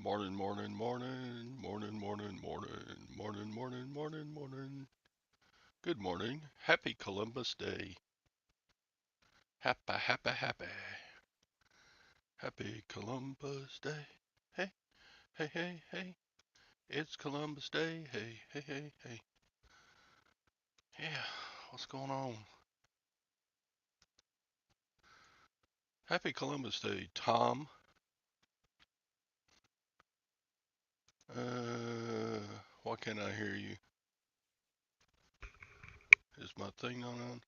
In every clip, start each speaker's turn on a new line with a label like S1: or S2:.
S1: Morning, morning, morning, morning, morning, morning, morning, morning, morning, morning. Good morning. Happy Columbus Day. Happy, happy, happy. Happy Columbus Day. Hey, hey, hey, hey. It's Columbus Day. Hey, hey, hey, hey. Yeah, what's going on? Happy Columbus Day, Tom. Why can't I hear you? Is my thing not on?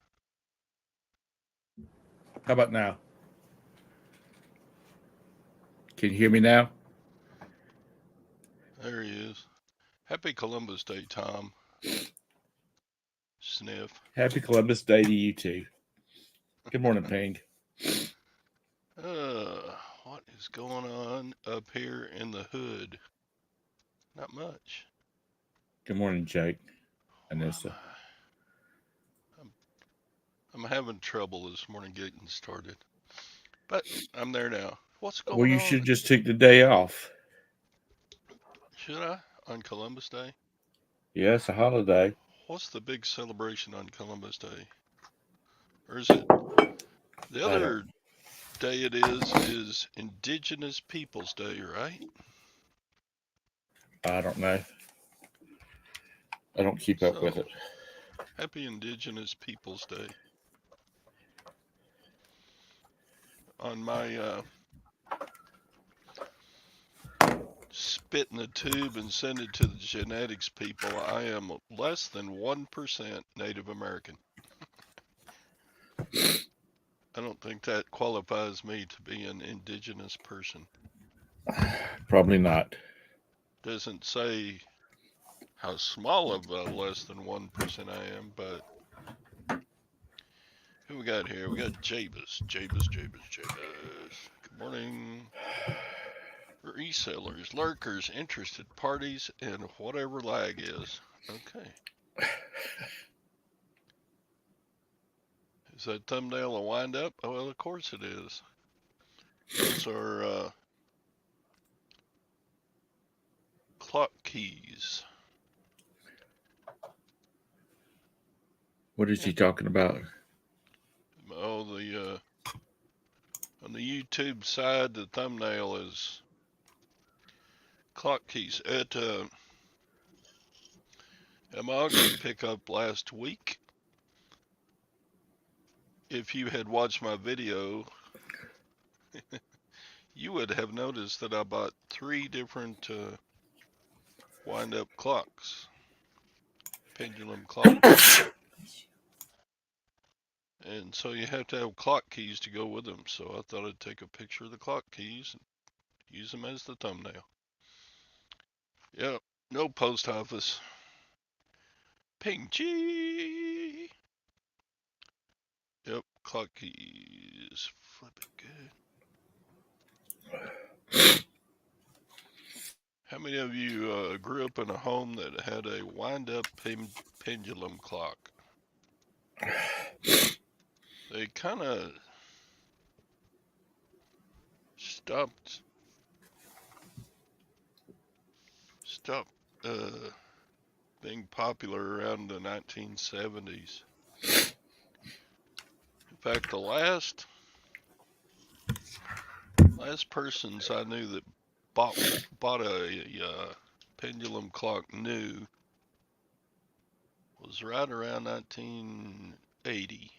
S2: How about now? Can you hear me now?
S1: There he is. Happy Columbus Day, Tom. Sniff.
S2: Happy Columbus Day to you too. Good morning, Ping.
S1: What is going on up here in the hood? Not much.
S2: Good morning, Jake.
S1: Where am
S2: Anissa.
S1: I? I'm having trouble this morning getting started, but I'm there now. What's
S2: Well,
S1: going
S2: you
S1: on?
S2: should just take the day off.
S1: Should I on Columbus Day?
S2: Yeah, it's a holiday.
S1: What's the big celebration on Columbus Day? Or is it the
S2: I don't.
S1: other day? It is Indigenous Peoples Day, right?
S2: I don't know. I don't keep up with
S1: So
S2: it.
S1: happy Indigenous Peoples Day. On my spit in the tube and send it to the genetics people, I am less than 1% Native American. I don't think that qualifies me to be an indigenous person.
S2: Probably not.
S1: Doesn't say how small of a less than 1% I am, but who we got here? We got Jabez. Jabez, Jabez, Jabez. Good morning. Resellers, lurkers, interested parties, and whatever lag is. Okay. Is that thumbnail a wind up? Oh, well, of course it is. Those are clock keys.
S2: What is
S1: Yeah.
S2: he talking about?
S1: Oh, the on the YouTube side, the thumbnail is clock keys. At my auction pickup last week, if you had watched my video, you would have noticed that I bought three different wind-up clocks, pendulum clocks. And so you have to have clock keys to go with them. So I thought I'd take a picture of the clock keys and use them as the thumbnail. Yep, no post office. Ping Chi. Yep, clock keys. Flip it good. How many of you grew up in a home that had a wind-up pendulum clock? They kind of stopped stopped uh, being popular around the 1970s. In fact, the last persons I knew that bought a pendulum clock new was right around 1980.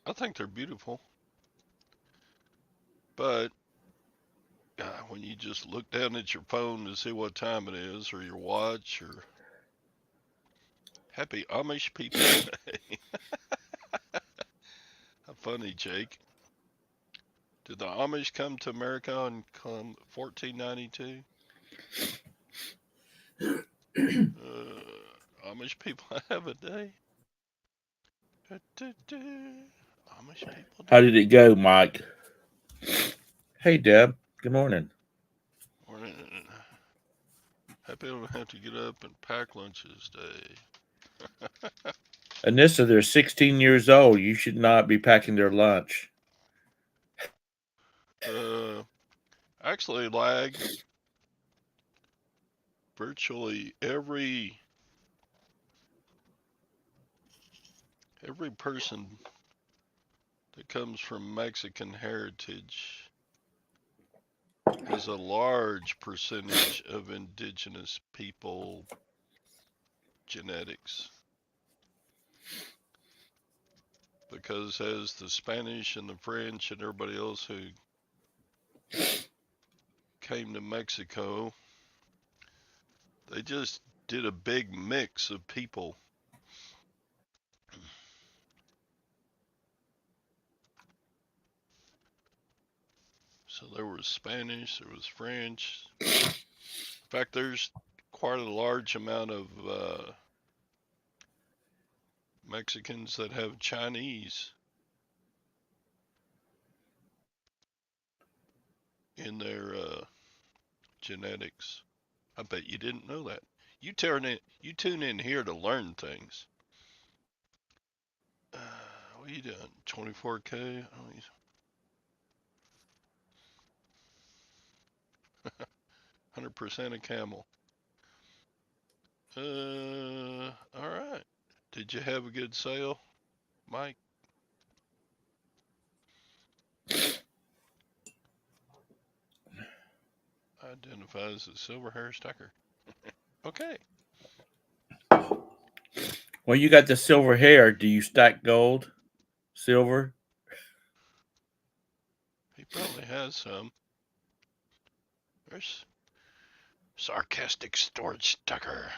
S1: I think they're beautiful, but when you just look down at your phone to see what time it is, or your watch, or Happy Amish People's Day. How funny, Jake. Did the Amish come to America in 1492? Amish people have a day. Da, da, da. Amish people
S2: How
S1: day.
S2: did it go, Mike? Hey, Deb. Good morning.
S1: Morning. Happy I don't have to get up and pack lunches day.
S2: Anissa, they're 16 years old. You should not be packing their lunch.
S1: Actually lagged virtually every person that comes from Mexican heritage has a large percentage of indigenous people genetics. Because as the Spanish and the French and everybody else who came to Mexico, they just did a big mix of people. So there was Spanish, there was French. In fact, there's quite a large amount of Mexicans that have Chinese in their genetics. I bet you didn't know that. You tune in here to learn things. What are you doing? 24K? Oh, 100% a camel. All right. Did you have a good sale, Mike? Identifies as Silverhairstacker. Okay.
S2: Well, you got the silver hair. Do you stack gold, silver?
S1: He probably has some. There's sarcastic storage stacker.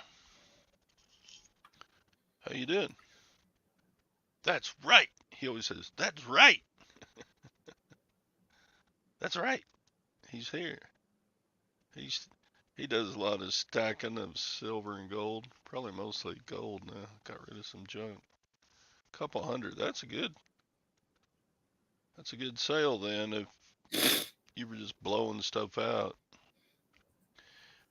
S1: How you doing? That's right. He always says, "That's right. That's right." He's here. He's he does a lot of stacking of silver and gold. Probably mostly gold now. Got rid of some junk. Couple hundred. That's a good sale then if you were just blowing stuff out.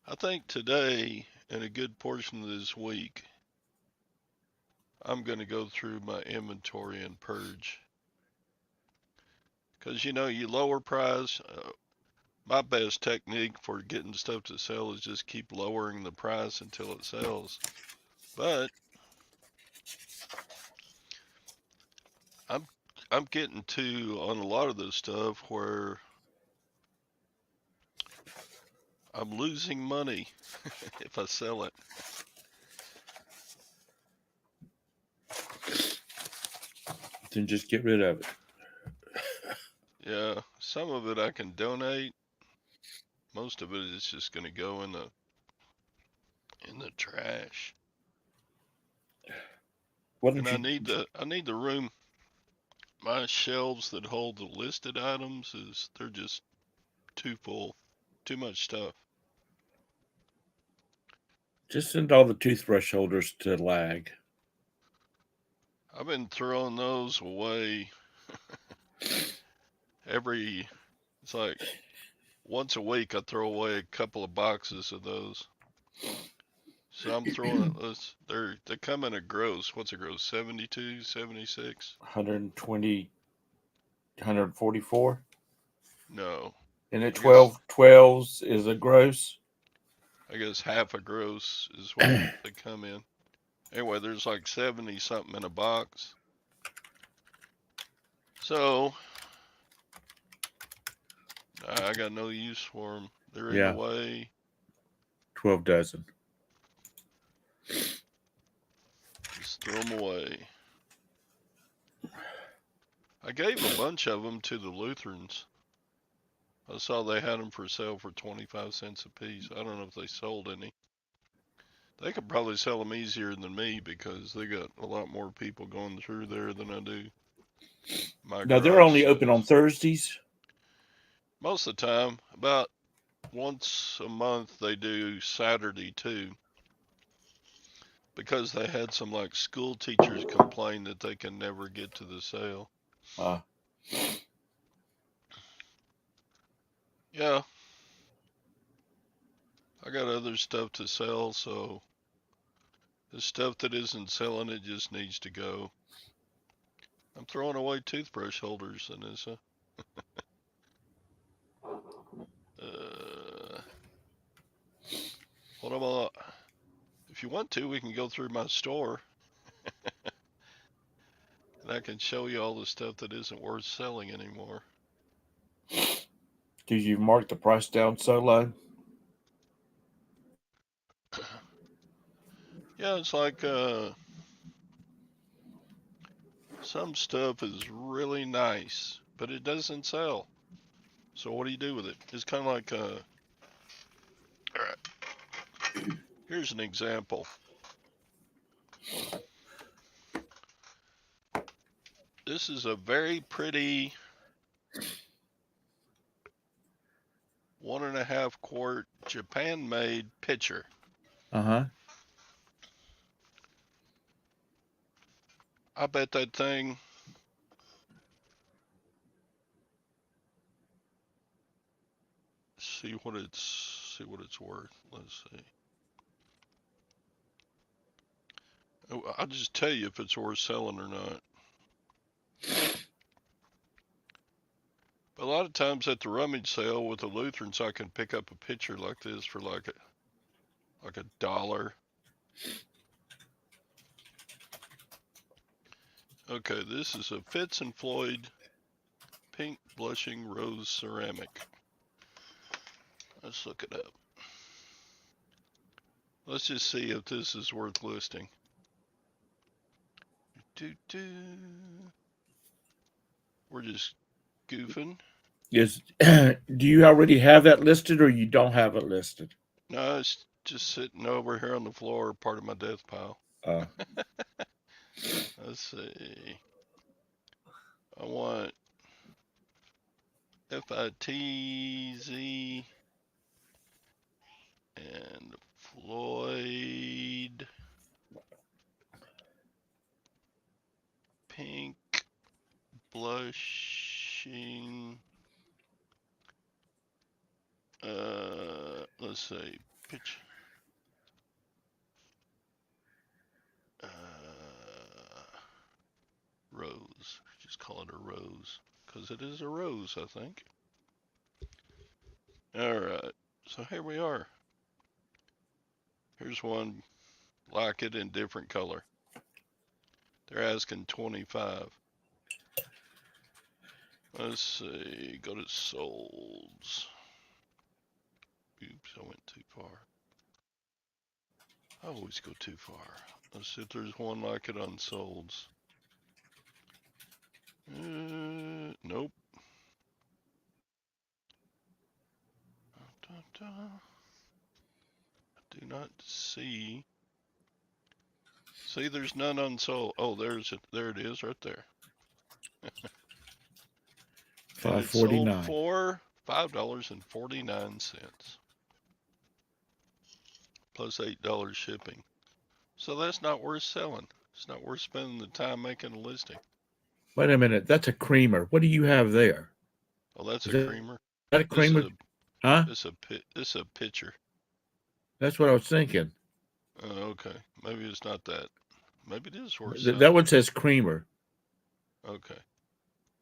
S1: I think today and a good portion of this week, I'm going to go through my inventory and purge. Because you lower price. My best technique for getting stuff to sell is just keep lowering the price until it sells. But I'm I'm getting to on a lot of this stuff where I'm losing money if I sell it.
S2: Then just get rid of it.
S1: Yeah, some of it I can donate. Most of it is just going to go in the trash.
S2: Why
S1: And
S2: don't you
S1: I need the room. My shelves that hold the listed items they're just too full. Too much stuff.
S2: just send all the toothbrush holders to lag?
S1: I've been throwing those away every it's like once a week I throw away a couple of boxes of those. So I'm throwing it. They come in a gross. What's a gross? 72, 76?
S2: 120, 144.
S1: No,
S2: And at
S1: I guess
S2: 12 is a gross.
S1: half a gross is what they come in. Anyway, there's like 70 something in a box. So I got no use for them. They're in the
S2: Yeah,
S1: way.
S2: 12 dozen.
S1: Just throw them away. I gave a bunch of them to the Lutherans. I saw they had them for sale for 25 cents a piece. I don't know if they sold any. They could probably sell them easier than me because they got a lot more people going through there than I do. My
S2: Now they're
S1: garage
S2: only open on
S1: sales.
S2: Thursdays.
S1: Most of the time, about once a month, they do Saturday too. Because they had some like school teachers complain that they can never get to the sale.
S2: Uh,
S1: Yeah, I got other stuff to sell, so the stuff that isn't selling it just needs to go. I'm throwing away toothbrush holders, Anissa. What about, if you want to, we can go through my store and I can show you all the stuff that isn't worth selling anymore.
S2: Did you mark the price down so low?
S1: Yeah, it's like some stuff is really nice, but it doesn't sell. So what do you do with it? It's kind of like all right, here's an example. This is a very pretty 1.5 quart Japan made pitcher.
S2: Uh-huh.
S1: I bet that thing, see what it's worth. Let's see. Oh, I'll just tell you if it's worth selling or not. But a lot of times at the rummage sale with the Lutherans, I can pick up a pitcher like this for like a dollar. Okay, this is a Fitz and Floyd pink blushing rose ceramic. Let's look it up. Let's just see if this is worth listing. We're just goofing.
S2: Is do you already have that listed or you don't have it listed?
S1: No, it's just sitting over here on the floor, part of my death pile.
S2: Uh,
S1: Let's see. I want FITZ and Floyd pink blushing. Let's see. Pitch. Rose. Just call it a rose because it is a rose, I think. All right. So here we are. Here's one like it in different color. They're asking 25. Let's see. Go to solds. Oops, I went too far. I always go too far. Let's see if there's one like it on solds. Nope. I do not see. See, there's none unsold. Oh, there's it. There it is, right there. And it's sold
S2: $5.49.
S1: for $5.49 plus $8 shipping. So that's not worth selling. It's not worth spending the time making a listing.
S2: Wait a minute, that's a creamer. What do you have there?
S1: Oh, that's
S2: Is
S1: a creamer.
S2: that a
S1: This is
S2: creamer?
S1: a
S2: Huh?
S1: this is a pitcher.
S2: That's what I was thinking.
S1: Okay, maybe it's not that. Maybe it is worth
S2: That
S1: selling.
S2: one says creamer.
S1: Okay,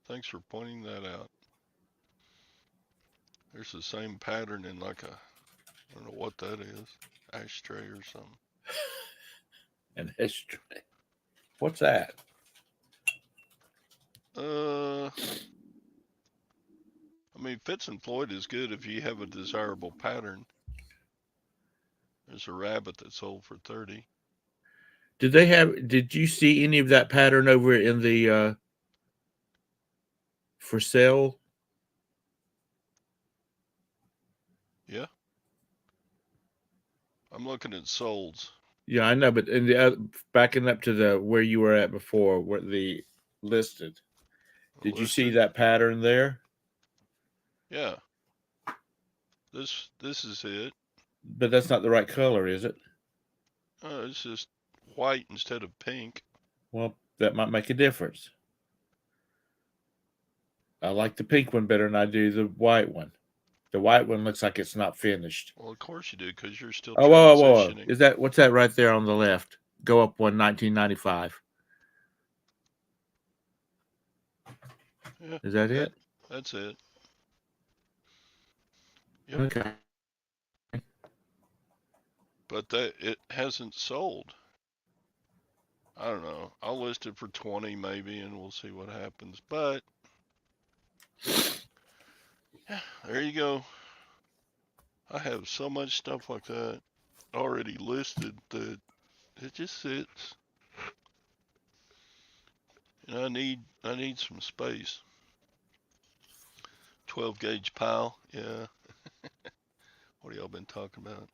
S1: thanks for pointing that out. There's the same pattern in like a, I don't know what that is, ashtray or something.
S2: And history. What's that?
S1: I mean, Fitz and Floyd is good if you have a desirable pattern. There's a rabbit that sold for 30.
S2: Did you see any of that pattern over in the for sale?
S1: Yeah, I'm looking at solds.
S2: Yeah, I know, but in the backing up to the where you were at before, where the listed, did you see
S1: Listed.
S2: that pattern there?
S1: Yeah, this is it.
S2: But that's not the right color, is it?
S1: It's just white instead of pink.
S2: Well, that might make a difference. I like the pink one better than I do the white one. The white one looks like it's not finished.
S1: Well, of course you do, because you're still
S2: Oh, whoa, whoa, whoa.
S1: transitioning.
S2: Is that what's that right there on the left? Go up one, 1995.
S1: Yeah,
S2: Is that it?
S1: that's it. Yep.
S2: Okay.
S1: but that it hasn't sold. I don't know. I'll list it for 20 maybe, and we'll see what happens. But yeah, there you go. I have so much stuff like that already listed that it just sits, and I need some space. 12 gauge pile. Yeah. What have y'all been talking about?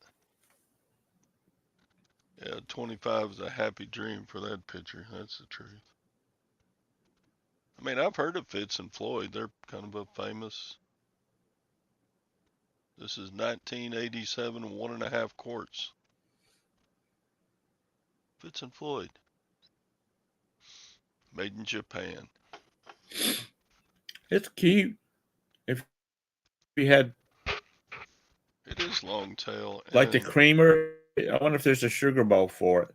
S1: Yeah, 25 is a happy dream for that picture. That's the truth. I mean, I've heard of Fitz and Floyd. They're kind of a famous. This is 1987, 1.5 quarts. Fitz and Floyd, made in Japan.
S2: It's cute. If you had
S1: It is long tail,
S2: like the
S1: and
S2: creamer, I wonder if there's a sugar bowl for it.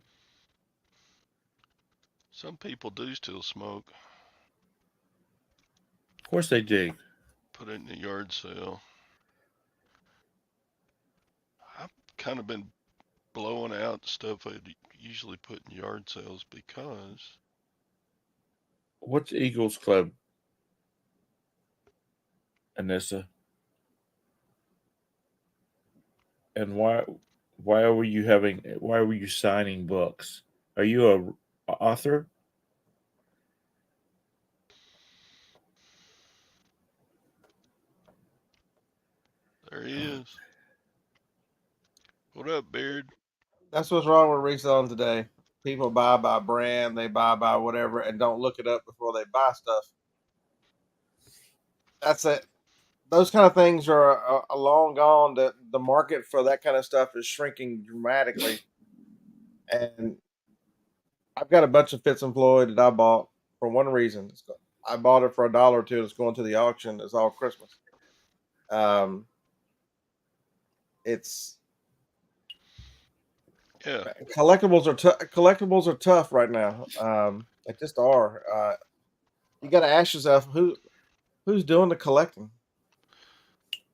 S1: some people do still smoke.
S2: Of course they do.
S1: Put it in a yard sale. I've kind of been blowing out stuff I'd usually put in yard sales because
S2: What's Eagles Club, Anissa? And why were you signing books? Are you a author?
S1: there he is. What up, Beard?
S3: That's what's wrong with reselling today. People buy by brand, they buy by whatever, and don't look it up before they buy stuff. That's it. Those kind of things are long gone. The market for that kind of stuff is shrinking dramatically. And I've got a bunch of Fitz and Floyd that I bought for one reason. I bought it for $1 or $2. It's going to the auction. It's all Christmas. Um, it's
S1: Yeah,
S3: collectibles are tough right now. They just are. You got to ask yourself who's doing the collecting.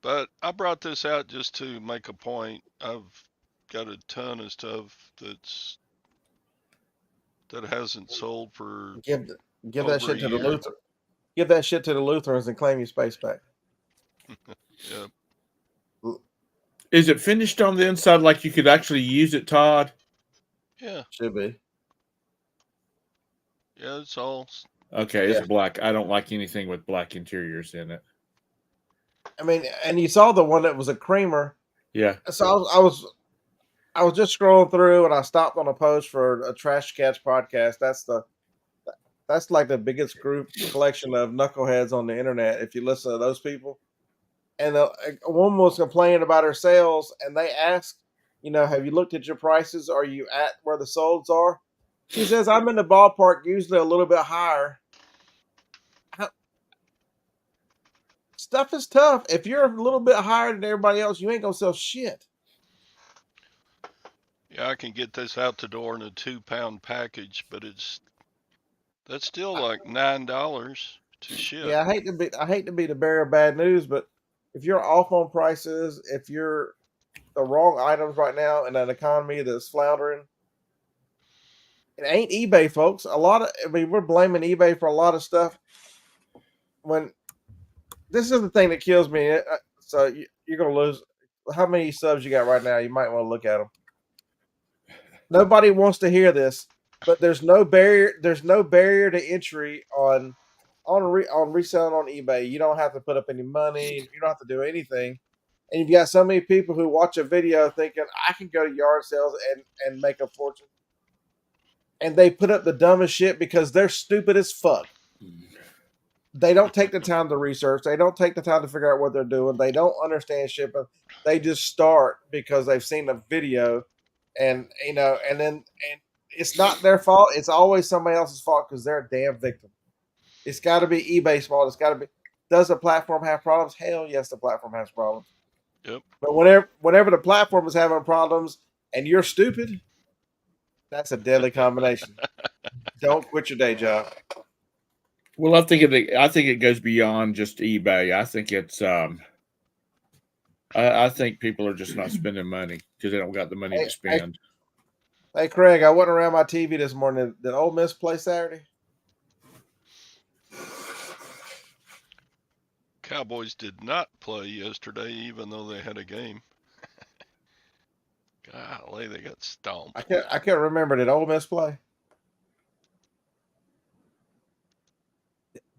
S1: but I brought this out just to make a point. I've got a ton of stuff that hasn't sold for
S3: Give give that
S1: over a
S3: shit to the
S1: year.
S3: Luther. Give that shit to the Lutherans and claim your space back.
S1: Yeah,
S2: Is it finished on the inside like you could actually use it, Todd?
S1: yeah,
S3: Should be.
S1: yeah. It's all.
S2: Okay, it's
S3: Yeah.
S2: black. I don't like anything with black interiors in it.
S3: I mean, and you saw the one that was a creamer.
S2: Yeah.
S3: So I was just scrolling through and I stopped on a post for a Trash Catch podcast. That's like the biggest group collection of knuckleheads on the internet. If you listen to those people, and a woman was complaining about her sales, and they asked, have you looked at your prices? Are you at where the solds are? She says, I'm in the ballpark, usually a little bit higher. Stuff is tough. If you're a little bit higher than everybody else, you ain't gonna sell shit.
S1: Yeah, I can get this out the door in a 2 pound package, but that's still like $9 to ship.
S3: Yeah, I hate to be the bearer of bad news, but if you're off on prices, if you're the wrong items right now in an economy that's floundering, it ain't eBay, folks. We're blaming eBay for a lot of stuff. When this is the thing that kills me. So you're gonna lose. How many subs you got right now? You might want to look at them. Nobody wants to hear this, but there's no barrier. There's no barrier to entry on reselling on eBay. You don't have to put up any money. You don't have to do anything. And you've got so many people who watch a video thinking I can go to yard sales and make a fortune. And they put up the dumbest shit because they're stupid as fuck. They don't take the time to research. They don't take the time to figure out what they're doing. They don't understand shipping. They just start because they've seen a video, and and it's not their fault. It's always somebody else's fault because they're a damn victim. It's got to be eBay's fault. It's got to be. Does the platform have problems? Hell yes, the platform has problems.
S1: Yep.
S3: But whenever the platform is having problems and you're stupid, that's a deadly combination. Don't quit your day job.
S2: Well, I think it goes beyond just eBay. I think it's I think people are just not spending money because they don't got the money to spend.
S3: Hey, Craig, I went around my TV this morning. Did Ole Miss play Saturday?
S1: Cowboys did not play yesterday, even though they had a game. Golly, they got stomped.
S3: I can't remember. Did Ole Miss play?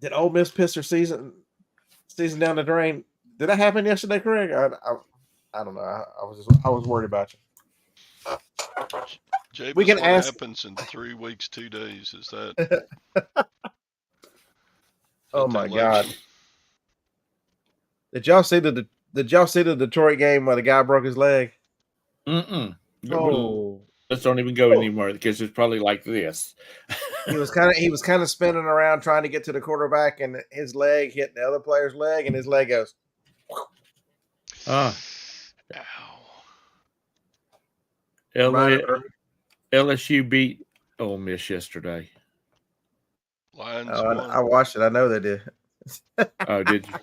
S3: Did Ole Miss piss their season down the drain? Did that happen yesterday, Craig? I don't know. I was worried about you.
S1: James,
S3: We can
S1: what
S3: ask.
S1: happens in 3 weeks, 2 days? Is that
S3: Oh
S1: the
S3: my
S1: election?
S3: God! Did y'all see the Detroit game where the guy broke his leg?
S2: Mm-mm.
S3: Oh,
S2: Let's don't even go anymore because it's probably like this.
S3: he was kind of spinning around trying to get to the quarterback, and his leg hit the other player's leg, and his leg goes.
S2: Ah,
S1: Ow.
S2: LSU beat Ole Miss yesterday.
S1: Lions
S3: Oh,
S1: won.
S3: I watched it. I know they did.
S2: Oh, did you?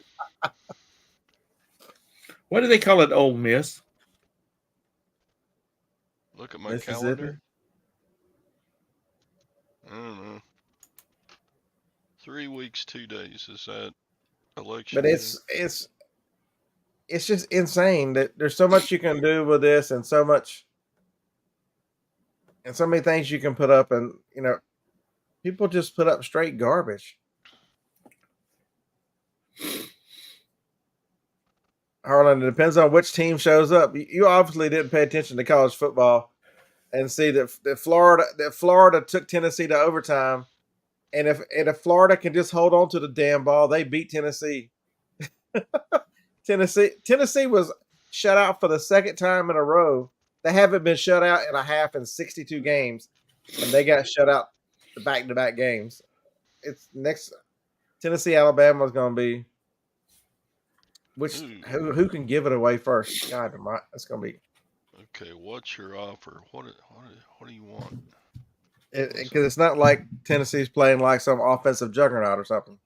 S2: What do they call it, Ole Miss?
S1: Look at my
S3: Mississippi.
S1: calendar. I don't know. 3 weeks, 2 days. Is that election?
S3: But it's just insane that there's so much you can do with this, and so many things you can put up, and people just put up straight garbage. Harlan, it depends on which team shows up. You obviously didn't pay attention to college football and see that Florida took Tennessee to overtime, and if Florida can just hold on to the damn ball, they beat Tennessee. Tennessee was shut out for the second time in a row. They haven't been shut out in a half in 62 games, and they got shut out the back-to-back games. It's next Tennessee Alabama is going to be who can give it away first. God, that's going to be
S1: Okay, what's your offer? What do you want?
S3: because it's not like Tennessee's playing like some offensive juggernaut or something.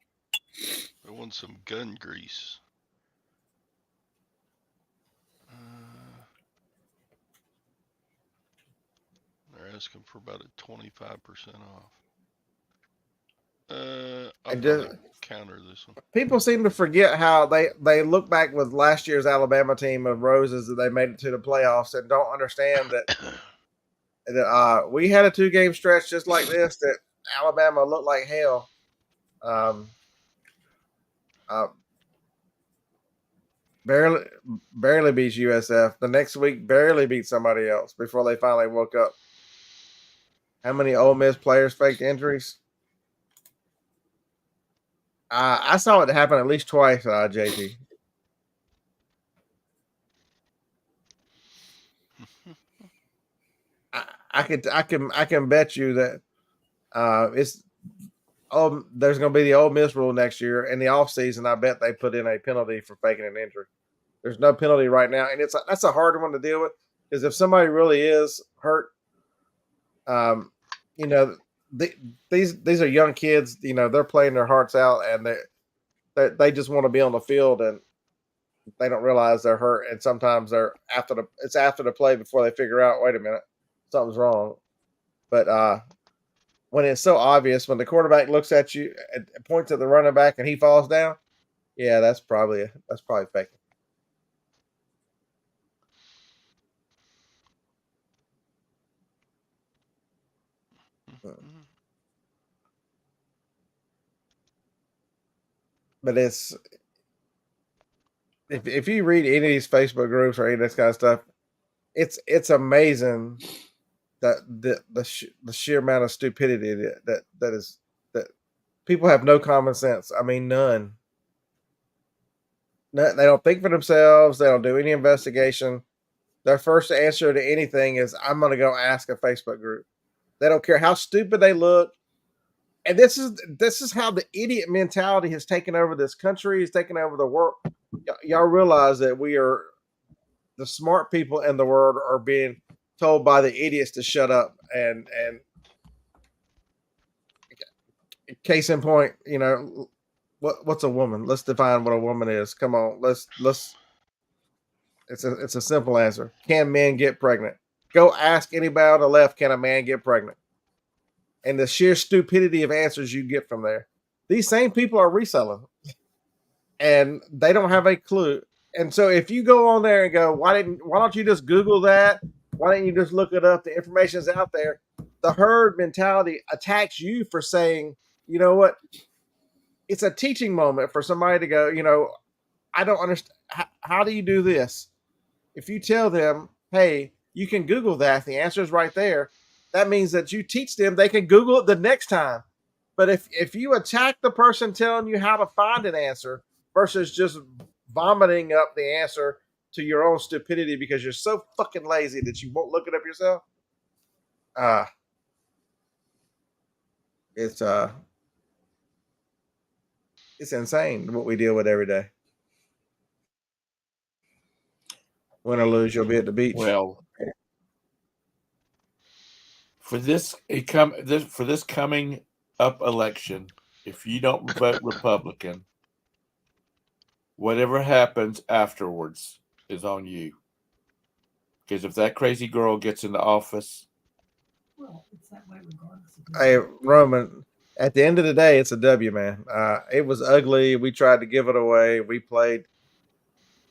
S1: I want some gun grease. They're asking for about a 25% off. I'll probably counter this one.
S3: People seem to forget how they look back with last year's Alabama team of roses that they made it to the playoffs and don't understand that we had a 2-game stretch just like this that Alabama looked like hell. Barely beats USF. The next week, barely beat somebody else before they finally woke up. How many Ole Miss players faked injuries? I saw it happen at least twice, JT. I can bet you that there's going to be the Ole Miss rule next year in the offseason. I bet they put in a penalty for faking an injury. There's no penalty right now, and that's a hard one to deal with because if somebody really is hurt, these are young kids. They're playing their hearts out, and they just want to be on the field, and they don't realize they're hurt. And sometimes it's after the play before they figure out, wait a minute, something's wrong. But when it's so obvious, when the quarterback looks at you and points at the running back and he falls down, yeah, that's probably faking. But if you read any of these Facebook groups or any of this kind of stuff, it's amazing that the sheer amount of stupidity that people have no common sense. I mean, none. They don't think for themselves. They don't do any investigation. Their first answer to anything is, "I'm going to go ask a Facebook group." They don't care how stupid they look. And this is how the idiot mentality has taken over this country, has taken over the world. Y'all realize that the smart people in the world are being told by the idiots to shut up. And case in point, what's a woman? Let's define what a woman is. Come on, let's It's a simple answer. Can men get pregnant? Go ask anybody on the left, can a man get pregnant? And the sheer stupidity of answers you get from there. These same people are reselling, and they don't have a clue. And so if you go on there and go, why don't you just Google that? Why don't you just look it up? The information's out there. The herd mentality attacks you for saying, you know what? It's a teaching moment for somebody to go, I don't understand. How do you do this? If you tell them, hey, you can Google that, the answer is right there. That means that you teach them they can Google it the next time. But if you attack the person telling you how to find an answer versus just vomiting up the answer to your own stupidity because you're so fucking lazy that you won't look it up yourself, it's insane what we deal with every day. Win or lose, you'll be at the beach.
S2: Well, for this coming up election, if you don't vote Republican, whatever happens afterwards is on you. Because if that crazy girl gets into office,
S4: well, it's that way regardless.
S3: Hey, Roman, at the end of the day, it's a W, man. It was ugly. We tried to give it away. We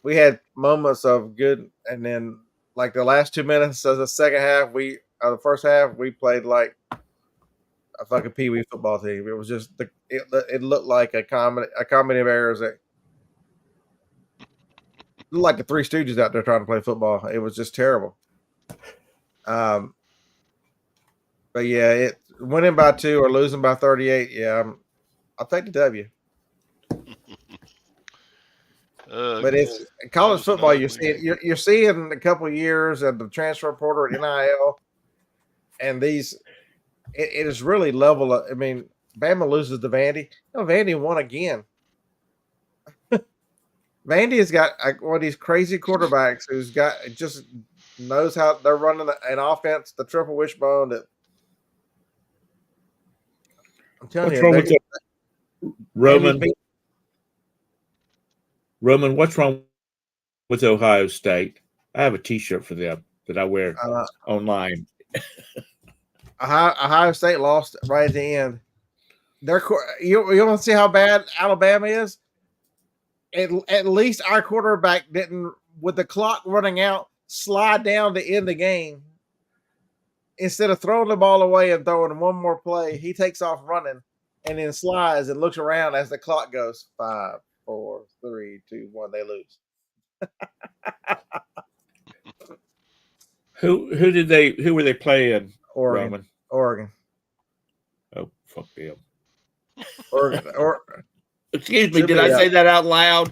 S3: we had moments of good, and then like the last 2 minutes of the second half, the first half, we played like a fucking pee-wee football team. It was just it looked like a comedy of errors. That looked like the Three Stooges out there trying to play football. It was just terrible. But yeah, it winning by 2 or losing by 38. Yeah, I'll take the W. But it's college football. You're seeing a couple of years of the transfer portal at NIL, and it is really level. I mean, Bama loses to Vandy. No, Vandy won again. Vandy has got one of these crazy quarterbacks who's got just knows how they're running an offense, the triple wishbone. That I'm telling
S2: what's
S3: you,
S2: wrong with Roman? Roman, what's wrong with Ohio State? I have a T-shirt for them that I wear online.
S3: Ohio State lost right at the end. You want to see how bad Alabama is? At least our quarterback didn't, with the clock running out, slide down to end the game. Instead of throwing the ball away and throwing one more play, he takes off running and then slides and looks around as the clock goes 5, 4, 3, 2, 1. They lose.
S2: Who were they playing?
S3: Oregon.
S2: Oh, fuck them.
S3: Oregon.
S2: Excuse me, did I say that out loud?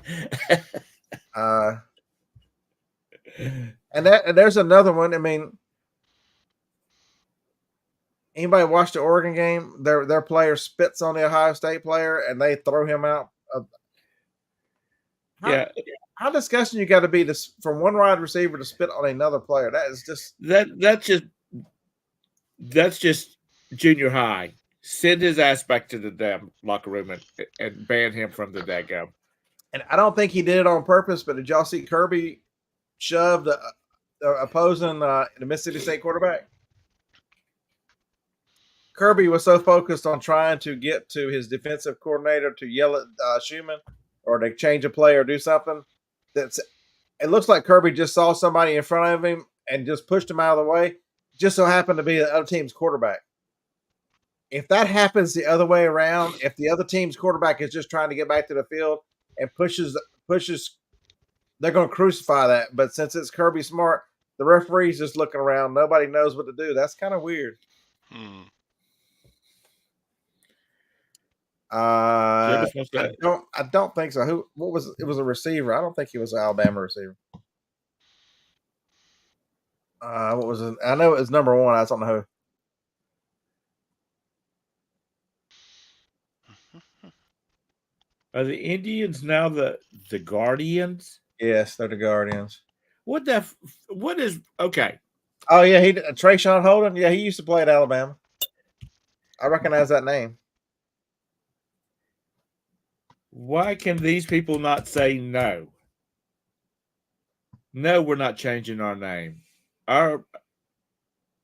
S3: And there's another one. I mean, anybody watch the Oregon game? Their player spits on the Ohio State player and they throw him out. How disgusting you got to be from one wide receiver to spit on another player? That is just
S2: that's just junior high. Send his ass back to the damn locker room and ban him from the daggum.
S3: And I don't think he did it on purpose, but did y'all see Kirby shove the opposing the Mississippi State quarterback? Kirby was so focused on trying to get to his defensive coordinator to yell at Schumann or to change a play or do something. It looks like Kirby just saw somebody in front of him and just pushed him out of the way. Just so happened to be the other team's quarterback. If that happens the other way around, if the other team's quarterback is just trying to get back to the field and pushes, they're going to crucify that. But since it's Kirby Smart, the referee's just looking around. Nobody knows what to do. That's kind of weird. I don't think so. It was a receiver. I don't think he was an Alabama receiver. What was it? I know it was number 1. I don't know who.
S2: Are the Indians now the Guardians?
S3: Yes, they're the Guardians.
S2: What is okay?
S3: Oh yeah, Trayshawn Holden. Yeah, he used to play at Alabama. I recognize that name.
S2: Why can these people not say no? No, we're not changing our name. Our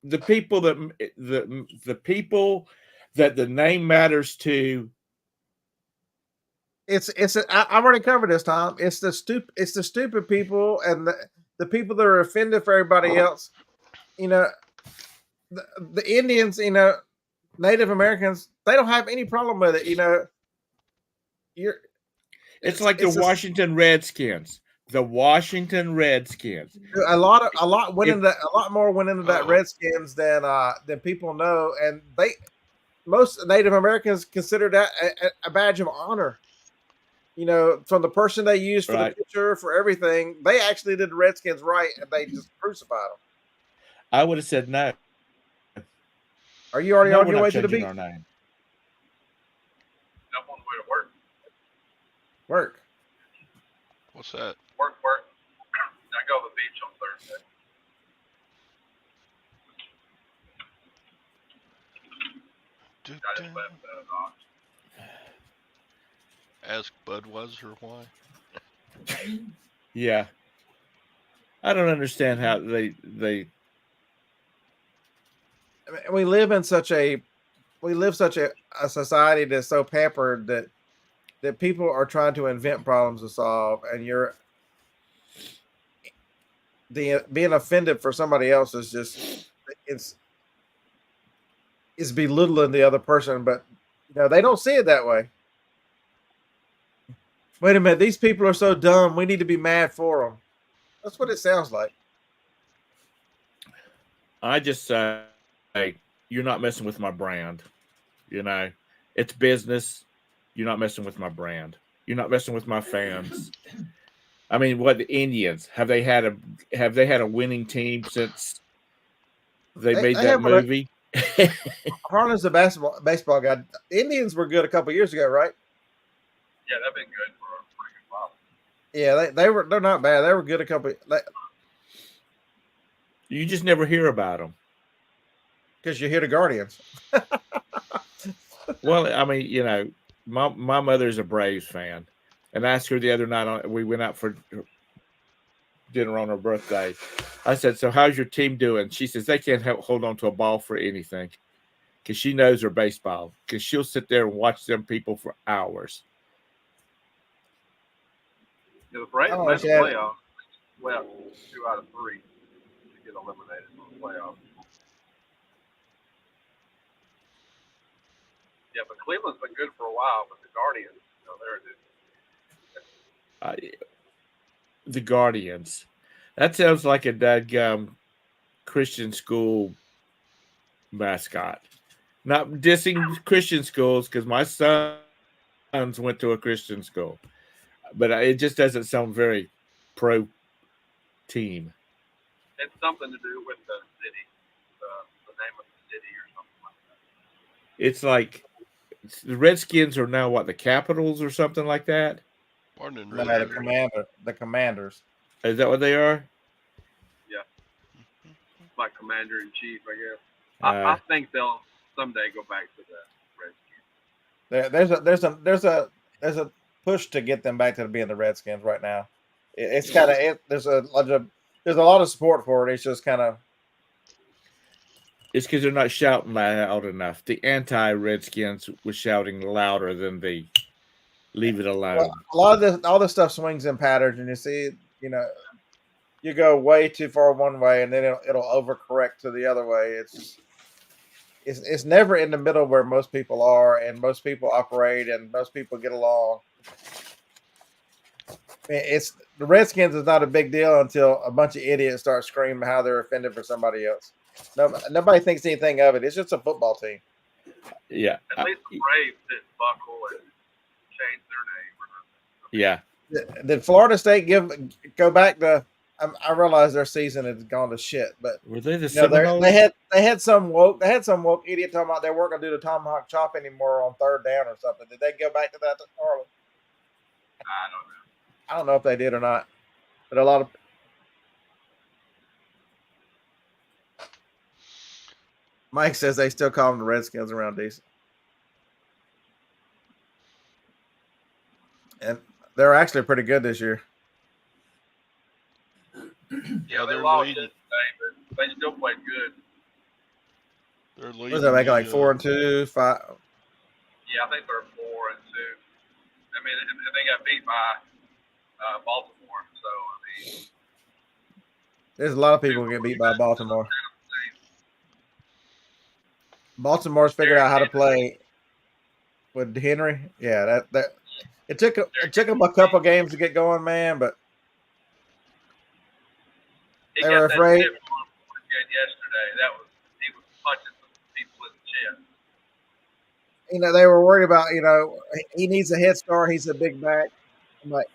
S2: the people that the people that the name matters to.
S3: I've already covered this, Tom. It's the stupid people and the people that are offended for everybody else. You know, the Indians, Native Americans, they don't have any problem with it. You're
S2: It's like the
S3: it's
S2: Washington Redskins. The Washington Redskins.
S3: a lot went
S2: If
S3: into a lot more went into that
S1: Uh-oh.
S3: Redskins than people know, and most Native Americans consider that a badge of honor. From the person they used for the
S2: right,
S3: picture, for everything, they actually did the Redskins right, and they just crucified them.
S2: I would have said no.
S3: Are you already
S2: No,
S3: on
S2: we're
S3: your
S2: not
S3: way to the
S2: changing
S3: beach?
S2: our name.
S5: I'm on the way to work.
S3: Work.
S1: What's that?
S5: Work. I go to the beach on Thursday. I just left
S1: Ask Budweiser why.
S2: Yeah, I don't understand how they.
S3: I mean, we live such a society that's so pampered that people are trying to invent problems to solve, and being offended for somebody else is just it's belittling the other person, but they don't see it that way. Wait a minute, these people are so dumb. We need to be mad for them. That's what it sounds like.
S2: I just say, hey, you're not messing with my brand. It's business. You're not messing with my brand. You're not messing with my fans. I mean, what the Indians have they had a winning team since they made
S3: They
S2: that
S3: have
S2: movie?
S3: Harlan's a baseball guy. The Indians were good a couple years ago, right?
S5: Yeah, they've been good for a pretty good while.
S3: Yeah, they're not bad. They were good a couple
S2: You just never hear about them.
S3: because you hear the Guardians.
S2: Well, I mean, my mother's a Braves fan, and I asked her the other night. We went out for dinner on her birthday. I said, "So how's your team doing?" She says they can't hold on to a ball for anything because she knows her baseball. Because she'll sit there and watch them people for hours.
S5: Yeah, the Braves
S3: Oh,
S5: made the
S3: yeah.
S5: playoffs. Well, 2 out of 3 to get eliminated from the playoffs. Yeah, but Cleveland's been good for a while, but the Guardians, they're
S2: The Guardians. That sounds like a dadgum Christian school mascot. Not dissing Christian schools because my sons went to a Christian school, but it just doesn't sound very pro team.
S5: it's something to do with the city, the name of the city or something like that.
S2: It's like the Redskins are now what, the Capitals or something like that.
S1: Morning,
S3: No,
S1: Ranger.
S3: the Commanders.
S2: Is that what they are?
S5: Yeah, like commander in chief, I guess. I think they'll someday go back to the Redskins.
S3: There's a push to get them back to being the Redskins right now. It's kind of there's a lot of support for it. It's just kind of
S2: It's because they're not shouting loud enough. The anti-Redskins was shouting louder than the leave it alone.
S3: a lot of all this stuff swings in patterns, and you see, you go way too far one way, and then it'll overcorrect to the other way. It's never in the middle where most people are, and most people operate, and most people get along. It's the Redskins is not a big deal until a bunch of idiots start screaming how they're offended for somebody else. Nobody thinks anything of it. It's just a football team.
S2: Yeah.
S5: At least the Braves didn't buckle and change their name or nothing.
S2: Yeah.
S3: Did Florida State go back to? I realize their season has gone to shit, but
S2: Were they the Seminoles?
S3: they had some woke idiot talking about they weren't going to do the tomahawk chop anymore on third down or something. Did they go back to that, Harlan?
S5: I don't know.
S3: I don't know if they did or not, but a lot of Mike says they still call them the Redskins around decent, and they're actually pretty good this year.
S5: Yeah, they
S1: they're
S5: lost
S1: leading.
S5: yesterday, but they still played good.
S1: They're
S3: What is that
S1: leading
S3: making like
S1: the
S3: 4-2, 5?
S5: Yeah, I think they're 4-2. I mean, and they got beat by Baltimore. So I mean,
S3: There's a lot of people get beat by Baltimore. Baltimore's figured out how to play with Henry. Yeah, that it took them a couple games to get going, man. But
S5: he
S3: they
S5: got
S3: were
S5: that
S3: afraid.
S5: stiff arm yesterday. He was punching some people in the chest.
S3: They were worried about. He needs a head start. He's a big back. I'm like,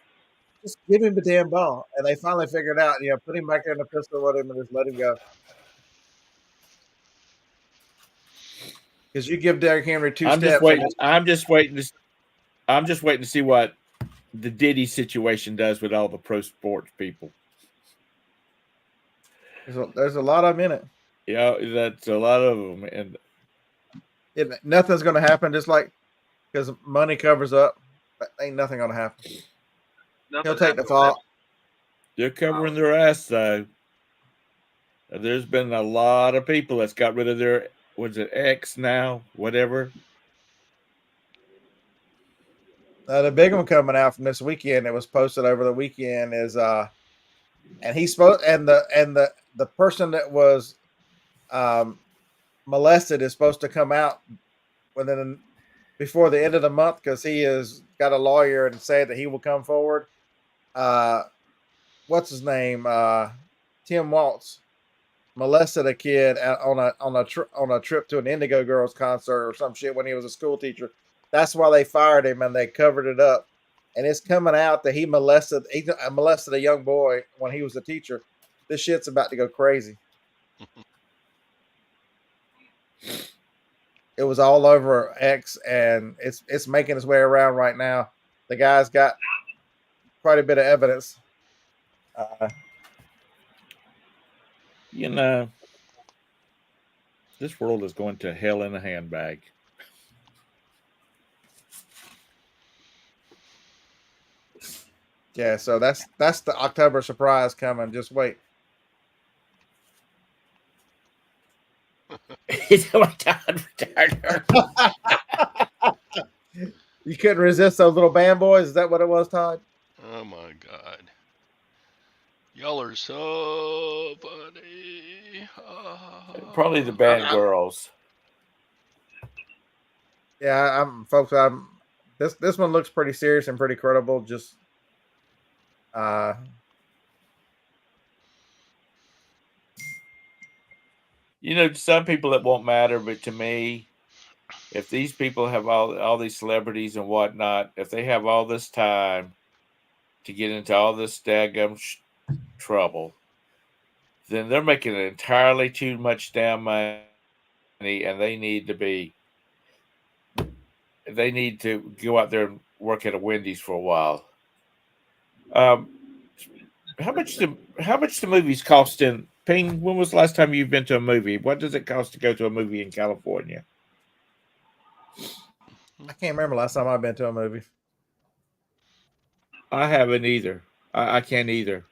S3: just give him the damn ball. And they finally figured out. Put him back there in the pistol with him and just let him go. Because you give Derrick Henry two
S2: I'm
S3: steps.
S2: just waiting. I'm just waiting to see what the Diddy situation does with all the pro sports people.
S3: There's a lot of them in it.
S2: Yeah, that's a lot of them, and
S3: nothing's going to happen. Just like because money covers up, ain't nothing going to happen. He'll take the fall.
S2: They're covering their ass though. There's been a lot of people that's got rid of their X now, whatever.
S3: The big one coming out from this weekend. It was posted over the weekend is and he's supposed and the person that was molested is supposed to come out before the end of the month because he has got a lawyer and said that he will come forward. What's his name? Tim Waltz molested a kid on a trip to an Indigo Girls concert or some shit when he was a school teacher. That's why they fired him and they covered it up. And it's coming out that he molested a young boy when he was a teacher. This shit's about to go crazy. It was all over X, and it's making its way around right now. The guy's got quite a bit of evidence.
S2: This world is going to hell in a handbag.
S3: Yeah, so that's the October surprise coming. Just wait. You couldn't resist those little band boys? Is that what it was, Todd?
S1: Oh my God. Y'all are so funny.
S2: Probably the band girls.
S3: Yeah, this one looks pretty serious and pretty credible. Just
S2: some people it won't matter, but to me, if these people have all these celebrities and whatnot, if they have all this time to get into all this daggum trouble, then they're making entirely too much damn money, and they need to go out there and work at a Wendy's for a while. How much do movies cost in Ping? When was the last time you've been to a movie? What does it cost to go to a movie in California?
S3: I can't remember last time I've been to a movie.
S2: I haven't either. I can't either.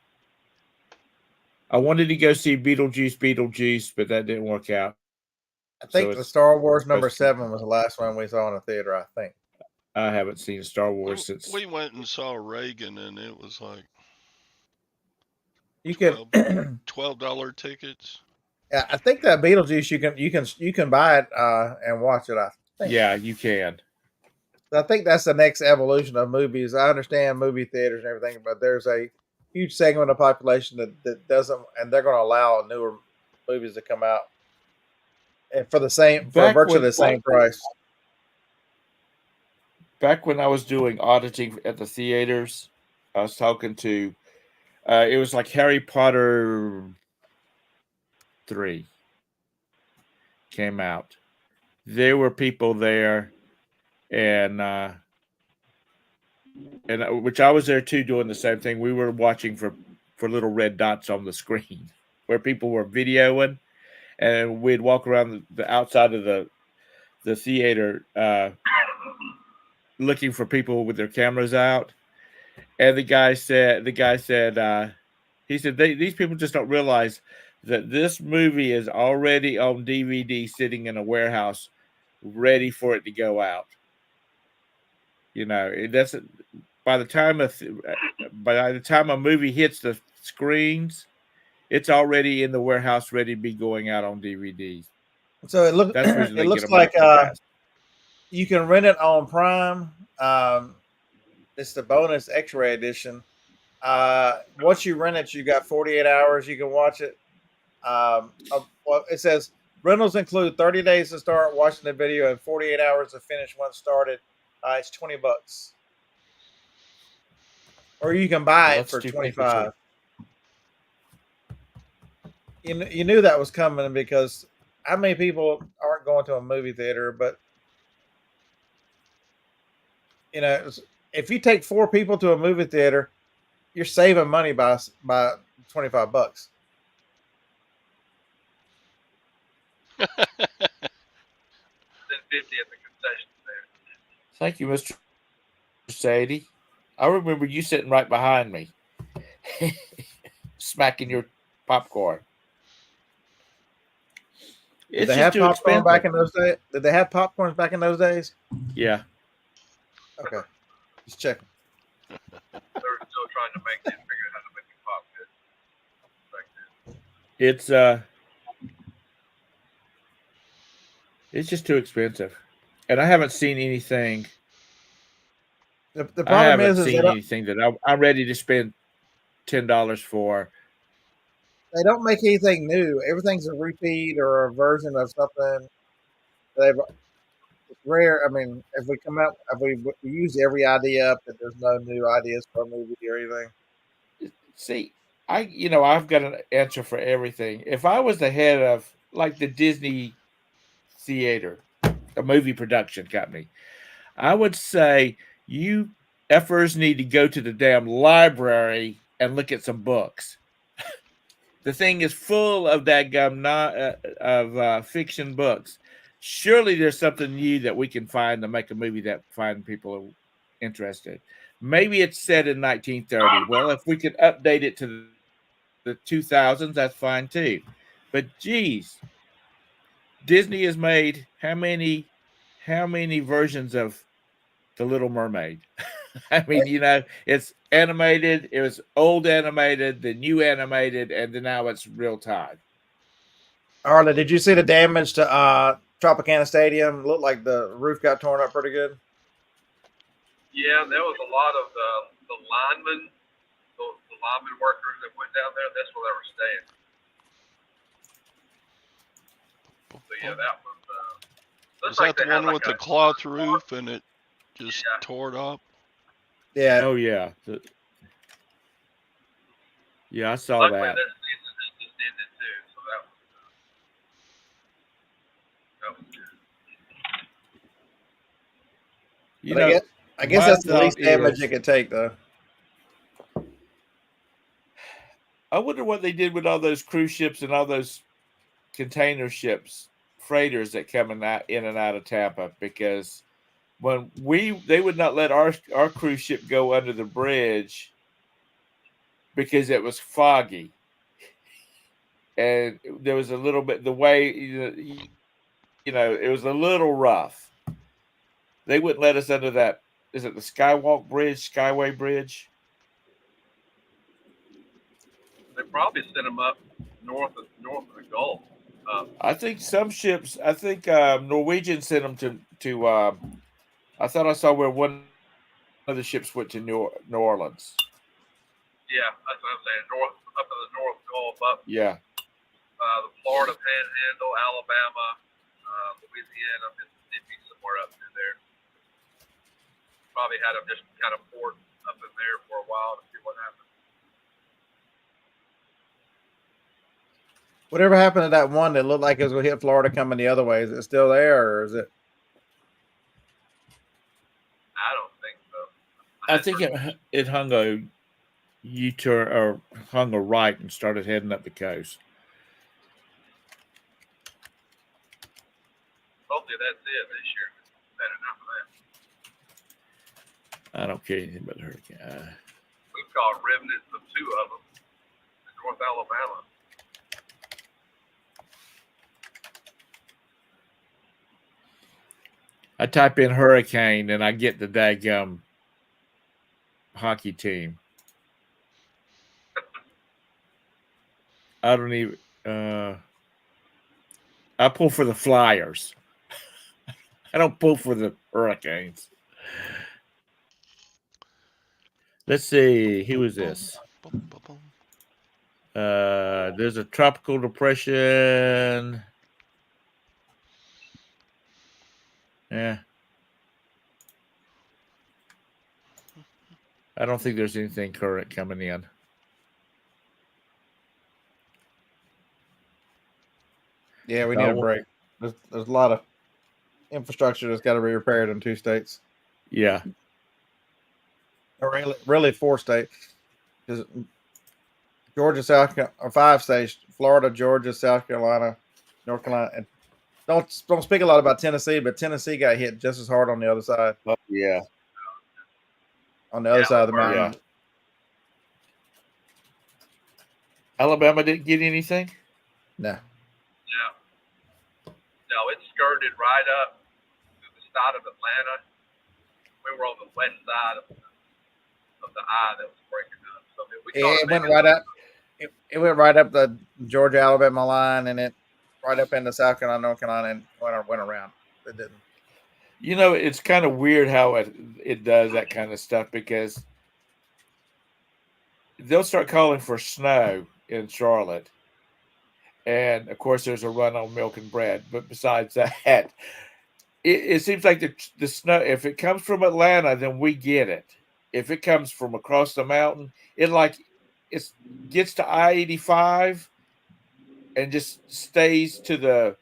S2: I wanted to go see Beetlejuice, but that didn't work out.
S3: I think the Star Wars #7 was the last one we saw in the theater, I think.
S2: I haven't seen Star Wars since.
S1: We went and saw Reagan, and it was like
S3: you can
S1: $12 tickets.
S3: Yeah, I think that Beetlejuice you can buy it and watch it. I think.
S2: Yeah, you can.
S3: I think that's the next evolution of movies. I understand movie theaters and everything, but there's a huge segment of the population that doesn't, and they're going to allow newer movies to come out and for virtually the same price.
S2: Back when I was doing auditing at the theaters, I was talking to. It was like Harry Potter 3 came out. There were people there, and which I was there too, doing the same thing. We were watching for little red dots on the screen where people were videoing, and we'd walk around the outside of the theater looking for people with their cameras out. And the guy said, He said these people just don't realize that this movie is already on DVD, sitting in a warehouse, ready for it to go out. You know, it doesn't. By the time a movie hits the screens, it's already in the warehouse, ready to be going out on DVDs.
S3: So
S2: That's the reason
S3: it
S2: they get
S3: looks
S2: them out
S3: like
S2: so fast.
S3: you can rent it on Prime. It's the bonus X-ray edition. Once you rent it, you got 48 hours. You can watch it. Well, it says rentals include 30 days to start watching the video and 48 hours to finish once started. It's $20, or you can buy
S2: Well,
S3: it for
S2: that's
S3: 25. You knew that was coming because how many people aren't going to a movie theater? But you know, if you take 4 people to a movie theater, you're saving money by $25.
S5: Then 50 at the concession stand.
S2: Thank you, Mr. Sadie. I remember you sitting right behind me, smacking your popcorn.
S3: Did
S2: It's
S3: they
S2: just
S3: have
S2: too
S3: popcorn
S2: expensive.
S3: back in those days? Did they have popcorns back in those days?
S2: Yeah.
S3: Okay, just checking.
S5: They were still trying to make it, figure out how to make it pop good.
S2: It's just too expensive, and I haven't seen anything.
S3: The problem is
S2: anything that I'm ready to spend $10 for.
S3: they don't make anything new. Everything's a repeat or a version of something. It's rare. I mean, if we use every idea up, that there's no new ideas for a movie or anything.
S2: See, I've got an answer for everything. If I was the head of like the Disney theater, a movie production company, I would say you effers need to go to the damn library and look at some books. The thing is full of that fiction books. Surely there's something new that we can find to make a movie that find people interested. Maybe it's set in 1930. Well, if we could update it to the 2000s, that's fine too. But geez, Disney has made how many versions of The Little Mermaid? I mean, it's animated. It was old animated, the new animated, and then now it's real time.
S3: Arla, did you see the damage to Tropicana Stadium? Looked like the roof got torn up pretty good.
S5: Yeah, there was a lot of the linemen, the lineman workers that went down there. That's where they were staying. So yeah, that was.
S1: Was that the one with the cloth roof and it just tore it up?
S3: Yeah.
S2: Oh yeah. Yeah, I saw
S5: Luckily,
S2: that.
S5: This season just ended too, so that was good.
S3: I guess that's the least damage it could take, though.
S2: I wonder what they did with all those cruise ships and all those container ships, freighters that come in and out of Tampa, because when they would not let our cruise ship go under the bridge because it was foggy, and there was a little bit the way it was a little rough. They wouldn't let us under that. Is it the Skyway Bridge?
S5: They probably sent them up north of the Gulf.
S2: I think some ships. I think Norwegian sent them to. I thought I saw where one of the ships went to New Orleans.
S5: Yeah, that's what I'm saying. Up in the North Gulf, up.
S2: Yeah.
S5: The Florida Panhandle, Alabama, Louisiana, Mississippi, somewhere up through there. Probably had them just kind of port up in there for a while to see what happened.
S3: Whatever happened to that one that looked like it was going to hit Florida coming the other way? Is it still there, or is it?
S5: I don't think so.
S2: I think it hung a U-turn or hung a right and started heading up the coast.
S5: Hopefully that's it this year. Had enough of that.
S2: I don't care anything about the hurricane.
S5: We've caught remnants of 2 of them. North Alabama.
S2: I type in hurricane and I get the daggum hockey team. I don't even. I pull for the Flyers. I don't pull for the Hurricanes. Let's see. Who is this? There's a tropical depression. Yeah. I don't think there's anything current coming in.
S3: Yeah, we need a break. There's a lot of infrastructure that's got to be repaired in 2 states.
S2: Yeah.
S3: Or really 4 states. Because Georgia, South Carolina, or 5 states: Florida, Georgia, South Carolina, North Carolina, and don't speak a lot about Tennessee, but Tennessee got hit just as hard on the other side.
S2: Oh, yeah.
S3: On the other side of the mountain.
S2: Yeah. Alabama didn't get anything?
S3: No.
S5: No, it skirted right up to the side of Atlanta. We were on the west side of the eye that was breaking up. So
S3: it went right up. It went right up the Georgia Alabama line, and it right up into South Carolina, North Carolina, and went around. It didn't.
S2: You know, it's kind of weird how it does that kind of stuff, because they'll start calling for snow in Charlotte. And, of course, there's a run on milk and bread. But besides that, it seems like the snow, if it comes from Atlanta, then we get it. If it comes from across the mountain, it gets to I-85 and just stays to the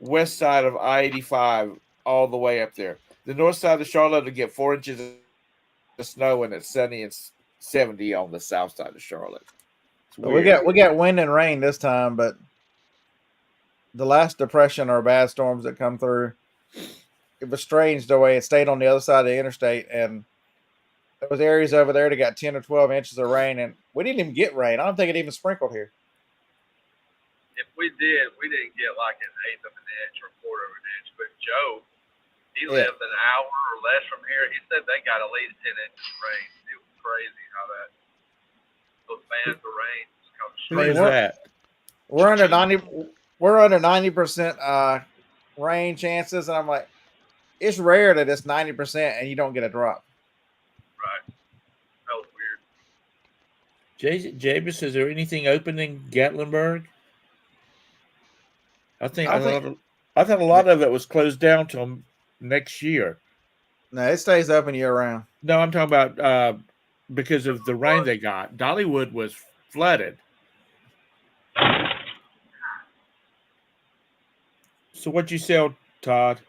S2: west side of I-85 all the way up there. The north side of Charlotte will get 4 inches of snow, and it's sunny and 70 on the south side of Charlotte.
S3: We got wind and rain this time, but the last depression or bad storms that come through, it was strange the way it stayed on the other side of the interstate, and there was areas over there that got 10 or 12 inches of rain, and we didn't even get rain. I don't think it even sprinkled here.
S5: If we didn't get like an eighth of an inch or a quarter of an inch. But Joe, he lived an hour or less from here. He said they got at least 10 inches of rain. It was crazy how those bands of rain just come straight.
S3: We're under 90% rain chances, and I'm like, it's rare that it's 90% and you don't get a drop.
S5: Right. That was weird.
S2: James, is there anything open in Gatlinburg? I thought a lot of it was closed down till next year.
S3: No, it stays open year round.
S2: No, I'm talking about because of the rain they got. Dollywood was flooded. So what'd you sell, Todd?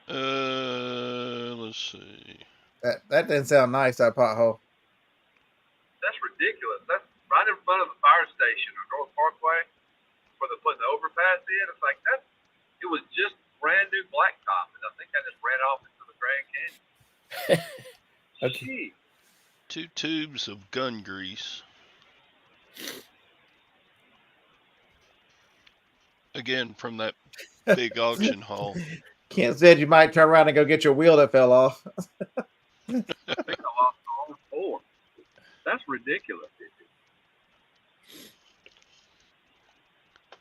S1: Let's see.
S3: That didn't sound nice, that pothole.
S5: That's ridiculous. That's right in front of the fire station on North Parkway, where they're putting the overpass in. It's like it was just brand new blacktop, and I think I just ran off into the Grand Canyon.
S2: Okay.
S1: 2 tubes of gun grease. Again, from that big auction haul.
S3: Kent said you might turn around and go get your wheel that fell off.
S5: I think I lost all 4. That's ridiculous.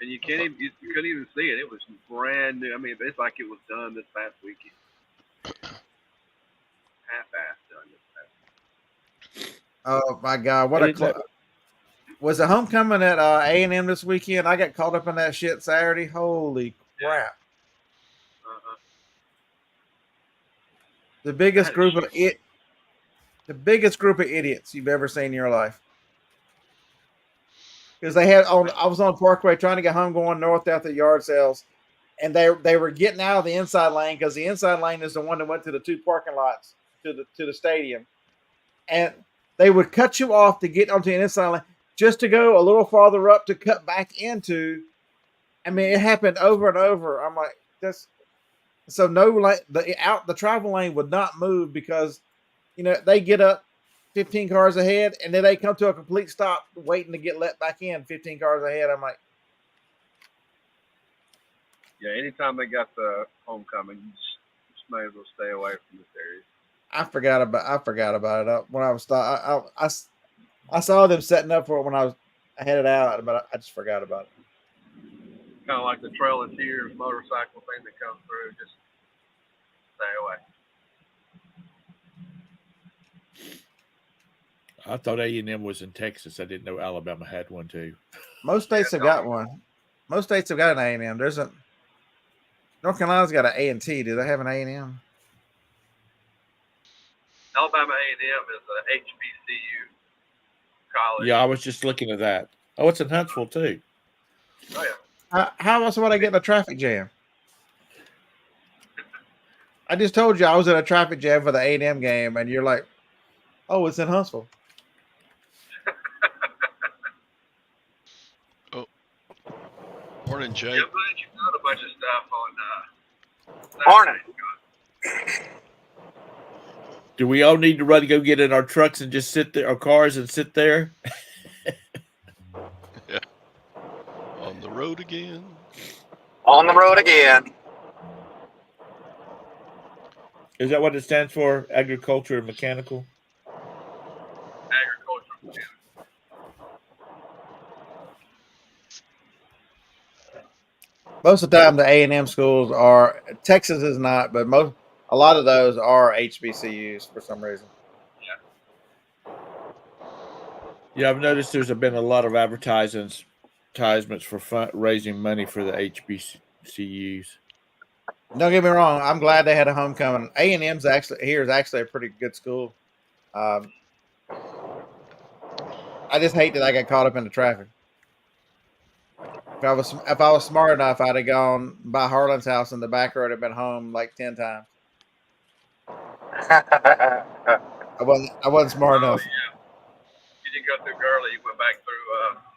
S5: And you couldn't even see it. It was brand new. I mean, it's like it was done this past weekend. Half-assed done this past weekend.
S3: Oh my God! Was the homecoming at A&M this weekend? I got caught up in that shit Saturday. Holy crap!
S5: Uh-huh.
S3: The biggest group of idiots you've ever seen in your life. Because I was on Parkway trying to get home going north after the yard sales, and they were getting out of the inside lane, because the inside lane is the one that went to the 2 parking lots to the stadium, and they would cut you off to get onto the inside lane just to go a little farther up to cut back into. I mean, it happened over and over. I'm like, that's so no lane. The travel lane would not move because, they get up 15 cars ahead, and then they come to a complete stop, waiting to get let back in. 15 cars ahead. I'm like,
S5: Yeah, anytime they got the homecoming, you just may as well stay away from this area.
S3: I forgot about it when I was I saw them setting up for it when I headed out, but I just forgot about it.
S5: Kind of like the Trail of Tears motorcycle thing that comes through. Just stay away.
S2: I thought A&M was in Texas. I didn't know Alabama had one too.
S3: Most states have got one. Most states have got an A&M. There's a North Carolina's got an A&T. Do they have an A&M?
S5: Alabama A&M is a HBCU college.
S2: Yeah, I was just looking at that. Oh, it's in Huntsville too.
S5: Oh yeah.
S3: How else would I get in a traffic jam? I just told you I was in a traffic jam for the A&M game, and you're like, "Oh, it's in Huntsville."
S1: Oh, morning, Jake.
S5: Yeah, I'm glad you found a bunch of stuff on.
S6: Morning.
S2: Do we all need to run to go get in our trucks and just sit there, our cars, and sit there?
S1: Yeah. On the road again.
S6: On the road again.
S2: Is that what it stands for? Agriculture and mechanical?
S5: Agriculture.
S3: Most of the time, the A&M schools are. Texas is not, but a lot of those are HBCUs for some reason.
S2: Yeah, I've noticed there's been a lot of advertisements for raising money for the HBCUs.
S3: Don't get me wrong. I'm glad they had a homecoming. A&M's is actually a pretty good school. I just hate that I got caught up in the traffic. If I was smart enough, I'd have gone by Harlan's house in the back road and been home like 10 times. I wasn't smart enough.
S5: Yeah. You didn't go through Gurley. You went back through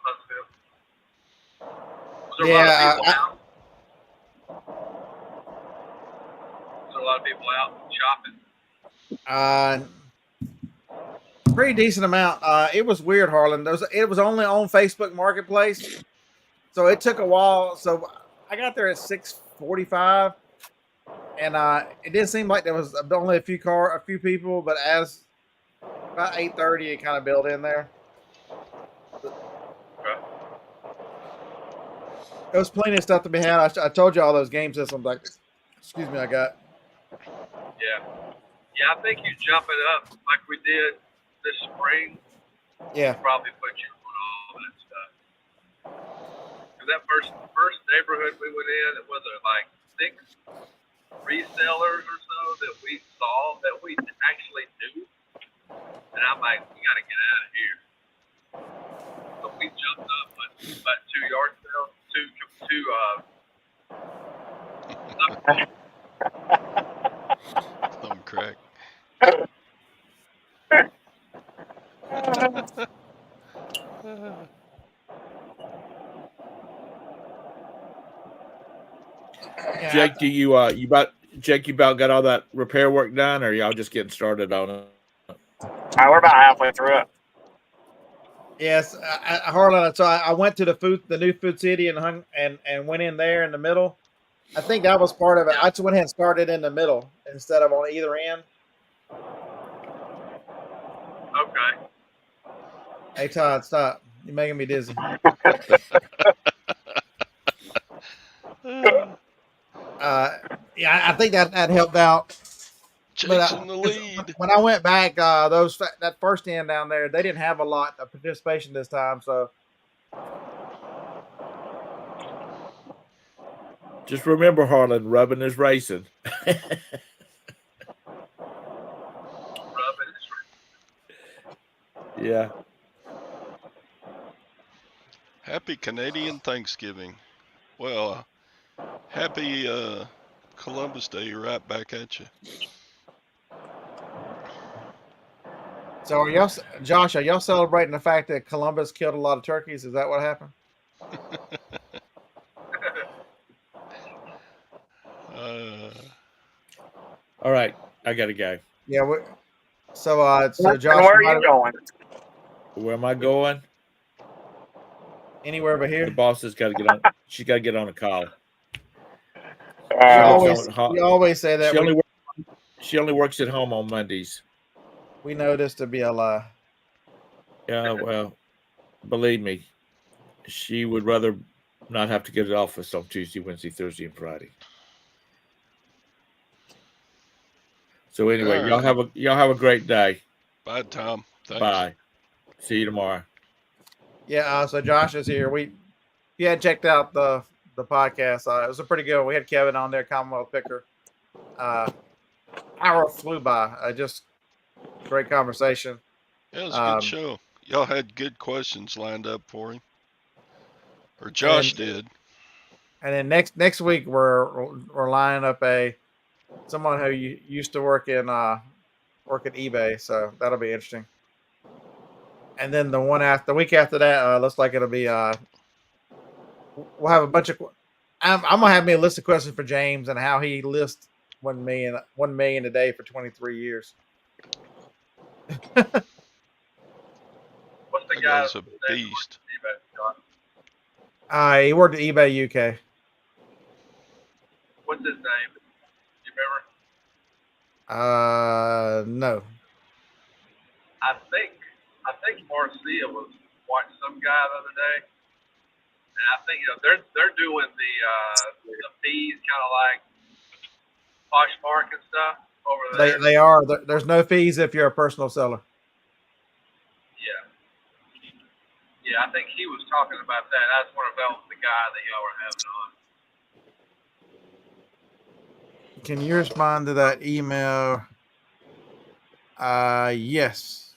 S5: Huntsville. Was there a lot of people out? Was there a lot of people out shopping?
S3: Pretty decent amount. It was weird, Harlan. It was only on Facebook Marketplace, so it took a while. So I got there at 6:45, and it didn't seem like there was only a few people. But as about 8:30, it kind of built in there.
S5: Okay.
S3: There was plenty of stuff to be had. I told you all those game systems. Excuse me, I got.
S5: Yeah. Yeah, I think you jump it up like we did this spring.
S3: Yeah.
S5: Probably put you on all that stuff. Because that first neighborhood we went in, it was like 6 resellers or so that we saw that we actually knew. And I'm like, we got to get out of here. So we jumped up about 2 yard sales,
S1: Thumb crack.
S2: Jake, do you about got all that repair work done, or y'all just getting started on it?
S6: We're about halfway through it.
S3: Yes, Harlan. So I went to the new Food City and went in there in the middle. I think that was part of it. I just went ahead and started in the middle instead of on either end.
S5: Okay.
S3: Hey Todd, stop! You're making me dizzy. Yeah, I think that helped out.
S1: Jake's in the lead.
S3: When I went back, that first end down there, they didn't have a lot of participation this time. So
S2: just remember, Harlan, rubbing is racing. Yeah.
S1: Happy Canadian Thanksgiving. Well, happy Columbus Day right back at you.
S3: So are y'all, Josh, are y'all celebrating the fact that Columbus killed a lot of turkeys? Is that what happened?
S2: All right, I gotta go.
S3: Yeah, So Josh,
S6: And where are you going?
S2: Where am I going?
S3: anywhere but
S2: The
S3: here?
S2: boss has got to get on. She's got to get on a call.
S3: You
S2: She
S6: Uh,
S2: works
S3: always
S2: on.
S3: you always say that.
S2: She only works at home on Mondays.
S3: We know this to be a lie.
S2: Yeah, well, believe me, she would rather not have to get to the office on Tuesday, Wednesday, Thursday, and Friday. So anyway,
S1: All right.
S2: y'all have a great day.
S1: Bye, Tom. Thanks.
S2: Bye. See you tomorrow.
S3: Yeah. So Josh is here. You had checked out the podcast. It was a pretty good one. We had Kevin on there, Commonwealth Picker. Hour flew by. Just great conversation.
S1: Yeah, it was a good show. Y'all had good questions lined up for him, or Josh did.
S3: And then next week we're lining up someone who used to work at eBay, so that'll be interesting. And then the week after that, looks like it'll be we'll have a bunch of. I'm gonna have me a list of questions for James and how he lists 1 million a day for 23 years.
S5: What's the
S1: That
S5: guy?
S1: guy's a beast.
S3: He worked at eBay UK.
S5: What's his name? You remember?
S3: No.
S5: I think Marcia was watching some guy the other day, and I think they're doing the fees kind of like Poshmark and stuff over there.
S3: They are. There's no fees if you're a personal seller.
S5: Yeah, I think he was talking about that. That's one of the guy that y'all were having on.
S3: Can you respond to that email? Yes.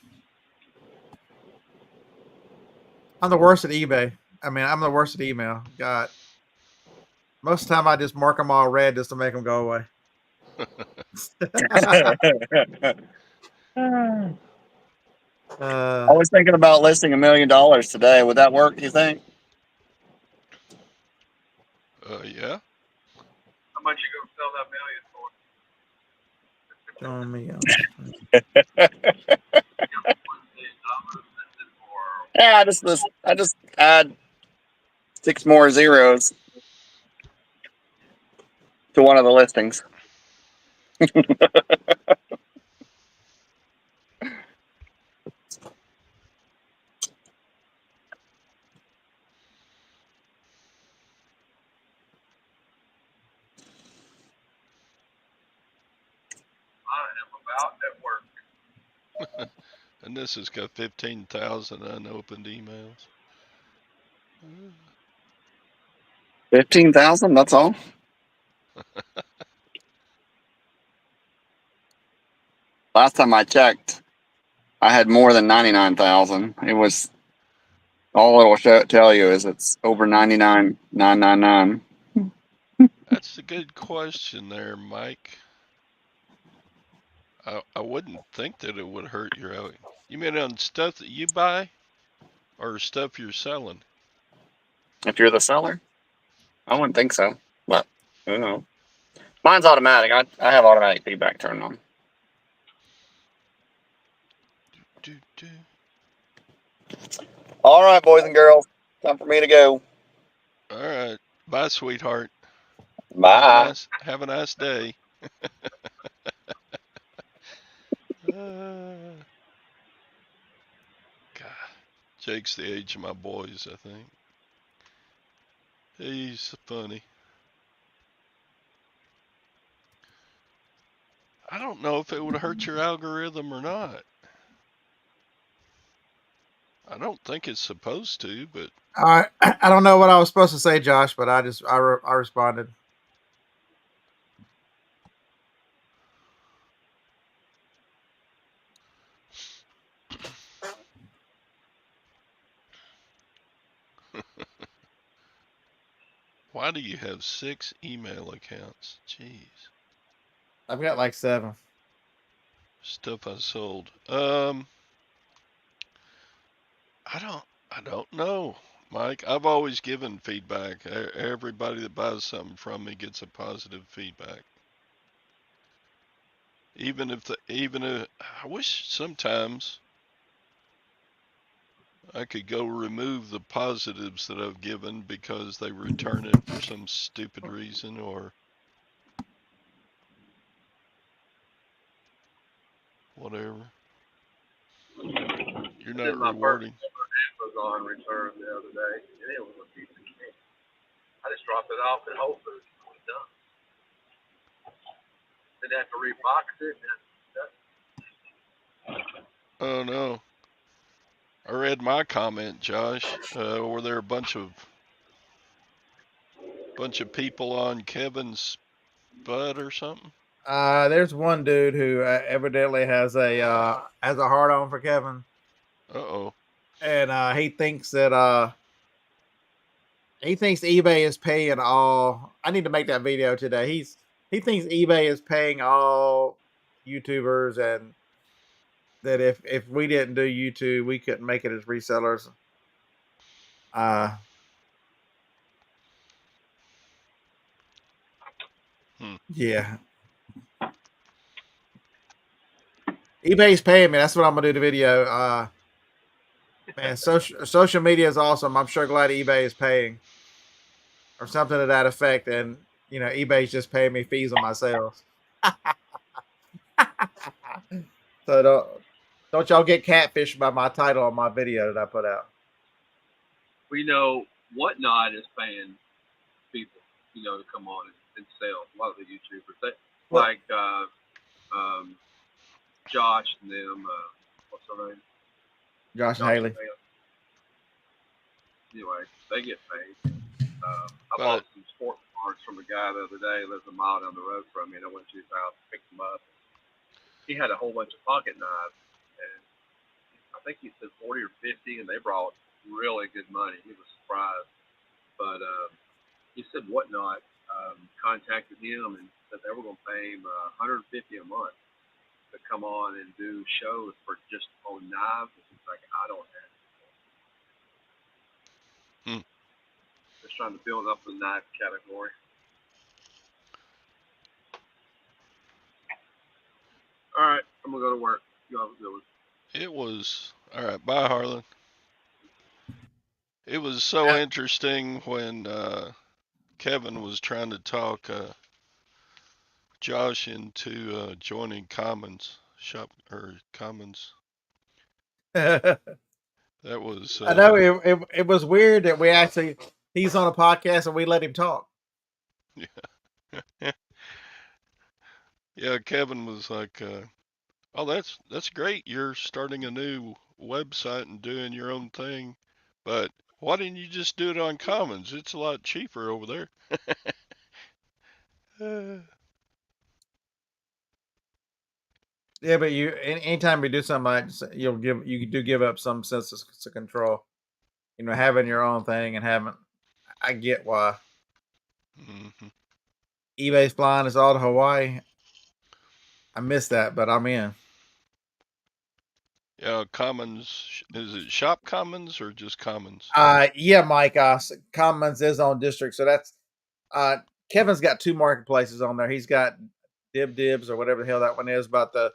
S3: I'm the worst at eBay. I mean, I'm the worst at email. God. Most of the time, I just mark them all red just to make them go away.
S6: I was thinking about listing $1 million today. Would that work, you think?
S1: Yeah.
S5: How much you gonna sell that million for?
S6: Yeah, I just add 6 more zeros to one of the listings.
S5: I am about at work.
S1: And this has got 15,000 unopened emails.
S6: 15,000, that's all? Last time I checked, I had more than 99,000. It was all it'll tell you is it's over 99,999.
S1: That's a good question there, Mike. I wouldn't think that it would hurt your out. You mean on stuff that you buy or stuff you're selling?
S6: If you're the seller, I wouldn't think so. But who knows? Mine's automatic. I have automatic feedback turned on. All right, boys and girls, time for me to go.
S1: All right. Bye, sweetheart.
S6: Bye.
S1: Have a nice day. God, Jake's the age of my boys, I think. He's funny. I don't know if it would hurt your algorithm or not. I don't think it's supposed to, but
S3: I don't know what I was supposed to say, Josh, but I responded.
S1: why do you have 6 email accounts? Jeez.
S3: I've got like 7.
S1: Stuff I sold. I don't know, Mike. I've always given feedback. Everybody that buys something from me gets a positive feedback. Even if I wish sometimes I could go remove the positives that I've given because they return it for some stupid reason or whatever. You're
S5: I did
S1: not
S5: my first
S1: rewarding.
S5: Amazon return the other day, and it was a piece of cake. I just dropped it off at Whole Foods. It was done. Didn't have to rebox it.
S1: Oh no. I read my comment, Josh. Were there a bunch of people on Kevin's butt or something?
S3: There's one dude who evidently has a hard on for Kevin,
S1: Uh-oh.
S3: and he thinks eBay is paying all. I need to make that video today. He thinks eBay is paying all YouTubers, and that if we didn't do YouTube, we couldn't make it as resellers. Yeah, eBay's paying me. That's what I'm gonna do the video. Man, social media is awesome. I'm sure glad eBay is paying, or something to that effect. And eBay's just paying me fees on my sales. So don't y'all get catfished by my title on my video that I put out.
S5: We know Whatnot is paying people, to come on and sell. A lot of the YouTubers, like Josh and them. What's her name?
S3: Josh and Haley.
S5: Anyway, they get paid. I bought some sports parts from a guy the other day. Lives a mile down the road from me, and I went to his house, picked them up. He had a whole bunch of pocket knives, and I think he said 40 or 50, and they brought really good money. He was surprised, but he said Whatnot contacted him and said they were going to pay him $150 a month to come on and do shows for just on knives. He's like, I don't have it. Just trying to build up the knife category. All right, I'm gonna go to work. You have a good one.
S1: It was all right. Bye, Harlan. It was so interesting when Kevin was trying to talk Josh into joining Commons shop or Commons. That was.
S3: I know it was weird that he's on a podcast and we let him talk.
S1: Yeah. Yeah, Kevin was like, "Oh, that's great. You're starting a new website and doing your own thing, but why didn't you just do it on Commons? It's a lot cheaper over there."
S3: Yeah, but anytime we do something like you do give up some sense of control. Having your own thing and I get why.
S1: Mm-hmm.
S3: eBay's flying us all to Hawaii. I missed that, but I'm in.
S1: Yeah, Commons. Is it Shop Commons or just Commons?
S3: Yeah, Mike. Commons is on district, so that's Kevin's got two marketplaces on there. He's got Dibs or whatever the hell that one is about the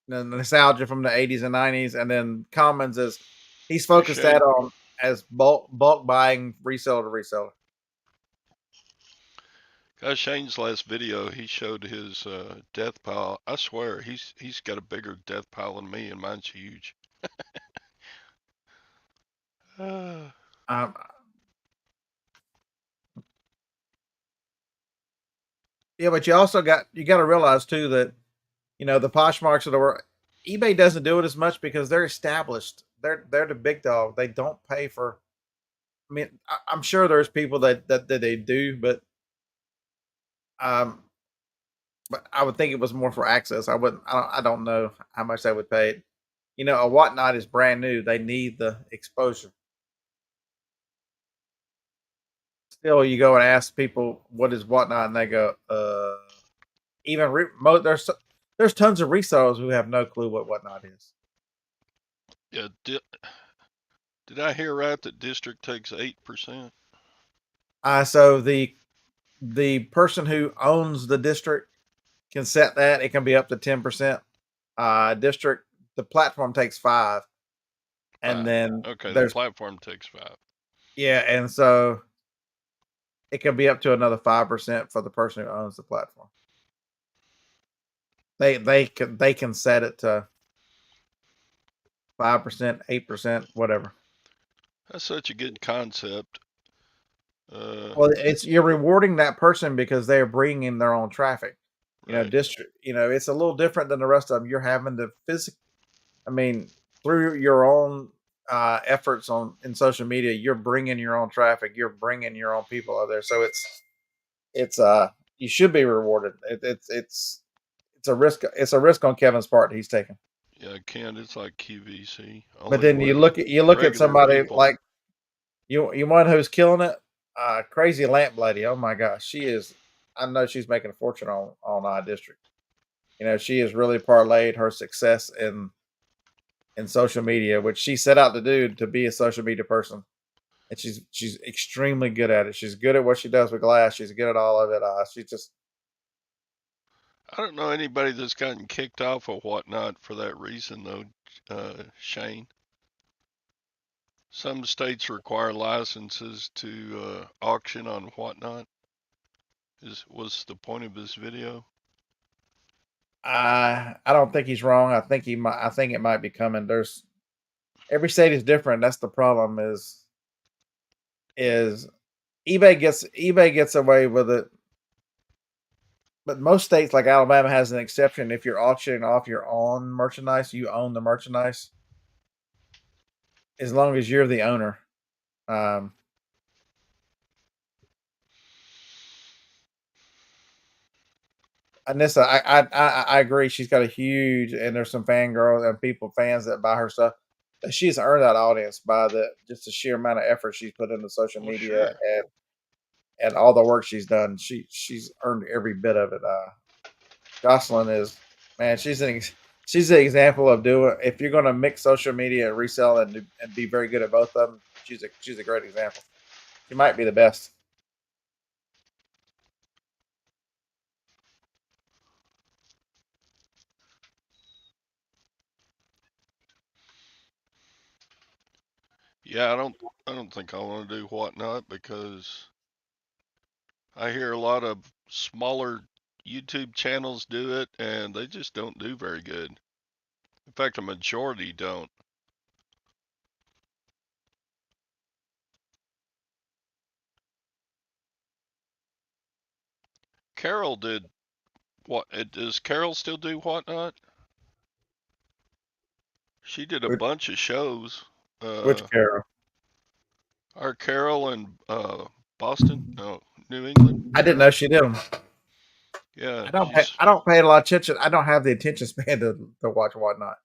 S3: nostalgia from the 80s and 90s, and then Commons is he's focused that on as bulk buying reseller to reseller.
S1: Guys, Shane's last video, he showed his death pile. I swear, he's got a bigger death pile than me, and mine's huge.
S3: Yeah, but you got to realize too that the Poshmarks of the world, eBay doesn't do it as much because they're established. They're the big dog. They don't pay for. I mean, I'm sure there's people that they do, but I would think it was more for access. I don't know how much they would pay. A Whatnot is brand new. They need the exposure. Still, you go and ask people what is Whatnot, and they go, even there's tons of resellers who have no clue what Whatnot is.
S1: Yeah, did I hear right that district takes 8%?
S3: So the person who owns the district can set that. It can be up to 10%. District, the platform takes 5, and then
S1: Okay, the
S3: there's
S1: platform takes 5.
S3: yeah, and so it can be up to another 5% for the person who owns the platform. They can set it to 5%, 8%, whatever.
S1: That's such a good concept.
S3: Well, it's you're rewarding that person because they're bringing in their own traffic. You know,
S1: Right.
S3: it's a little different than the rest of them. You're having to I mean, through your own efforts in social media, you're bringing your own traffic. You're bringing your own people out there. So it's you should be rewarded. It's a risk. It's a risk on Kevin's part that he's taking.
S1: Yeah, Ken, it's like QVC.
S3: But
S1: Only
S3: then
S1: with
S3: you look at
S1: regular
S3: somebody
S1: people.
S3: like you one who's killing it. Crazy lamp lady. Oh my gosh, she is. I know she's making a fortune on iDistrict. You know, she has really parlayed her success in social media, which she set out to do, to be a social media person, and she's extremely good at it. She's good at what she does with glass. She's good at all of it. She's just
S1: I don't know anybody that's gotten kicked off or whatnot for that reason, though, Shane. Some states require licenses to auction on whatnot. Was the point of this video?
S3: I don't think he's wrong. I think I think it might be coming. There's every state is different. That's the problem. Is eBay gets away with it, but most states like Alabama has an exception. If you're auctioning off your own merchandise, you own the merchandise as long as you're the owner. Um, Anissa, I agree. She's got a huge, and there's some fangirls and fans that buy her stuff. She's earned that audience by just the sheer amount of effort she's put into social
S1: Well,
S3: media
S1: sure.
S3: and all the work she's done. She's earned every bit of it. Jocelyn is, man, she's the example of doing. If you're going to mix social media and resell and be very good at both of them, she's a great example. She might be the best.
S1: Yeah, I don't think I want to do whatnot because I hear a lot of smaller YouTube channels do it and they just don't do very good. In fact, a majority don't. Carol did what? Does Carol still do whatnot? She did a
S3: Which,
S1: bunch of shows.
S3: which Carol?
S1: Our Carol in Boston, no, New England
S3: I didn't know
S1: area.
S3: she did them.
S1: Yeah,
S3: I don't pay a lot of attention. I don't have the attention span to watch whatnot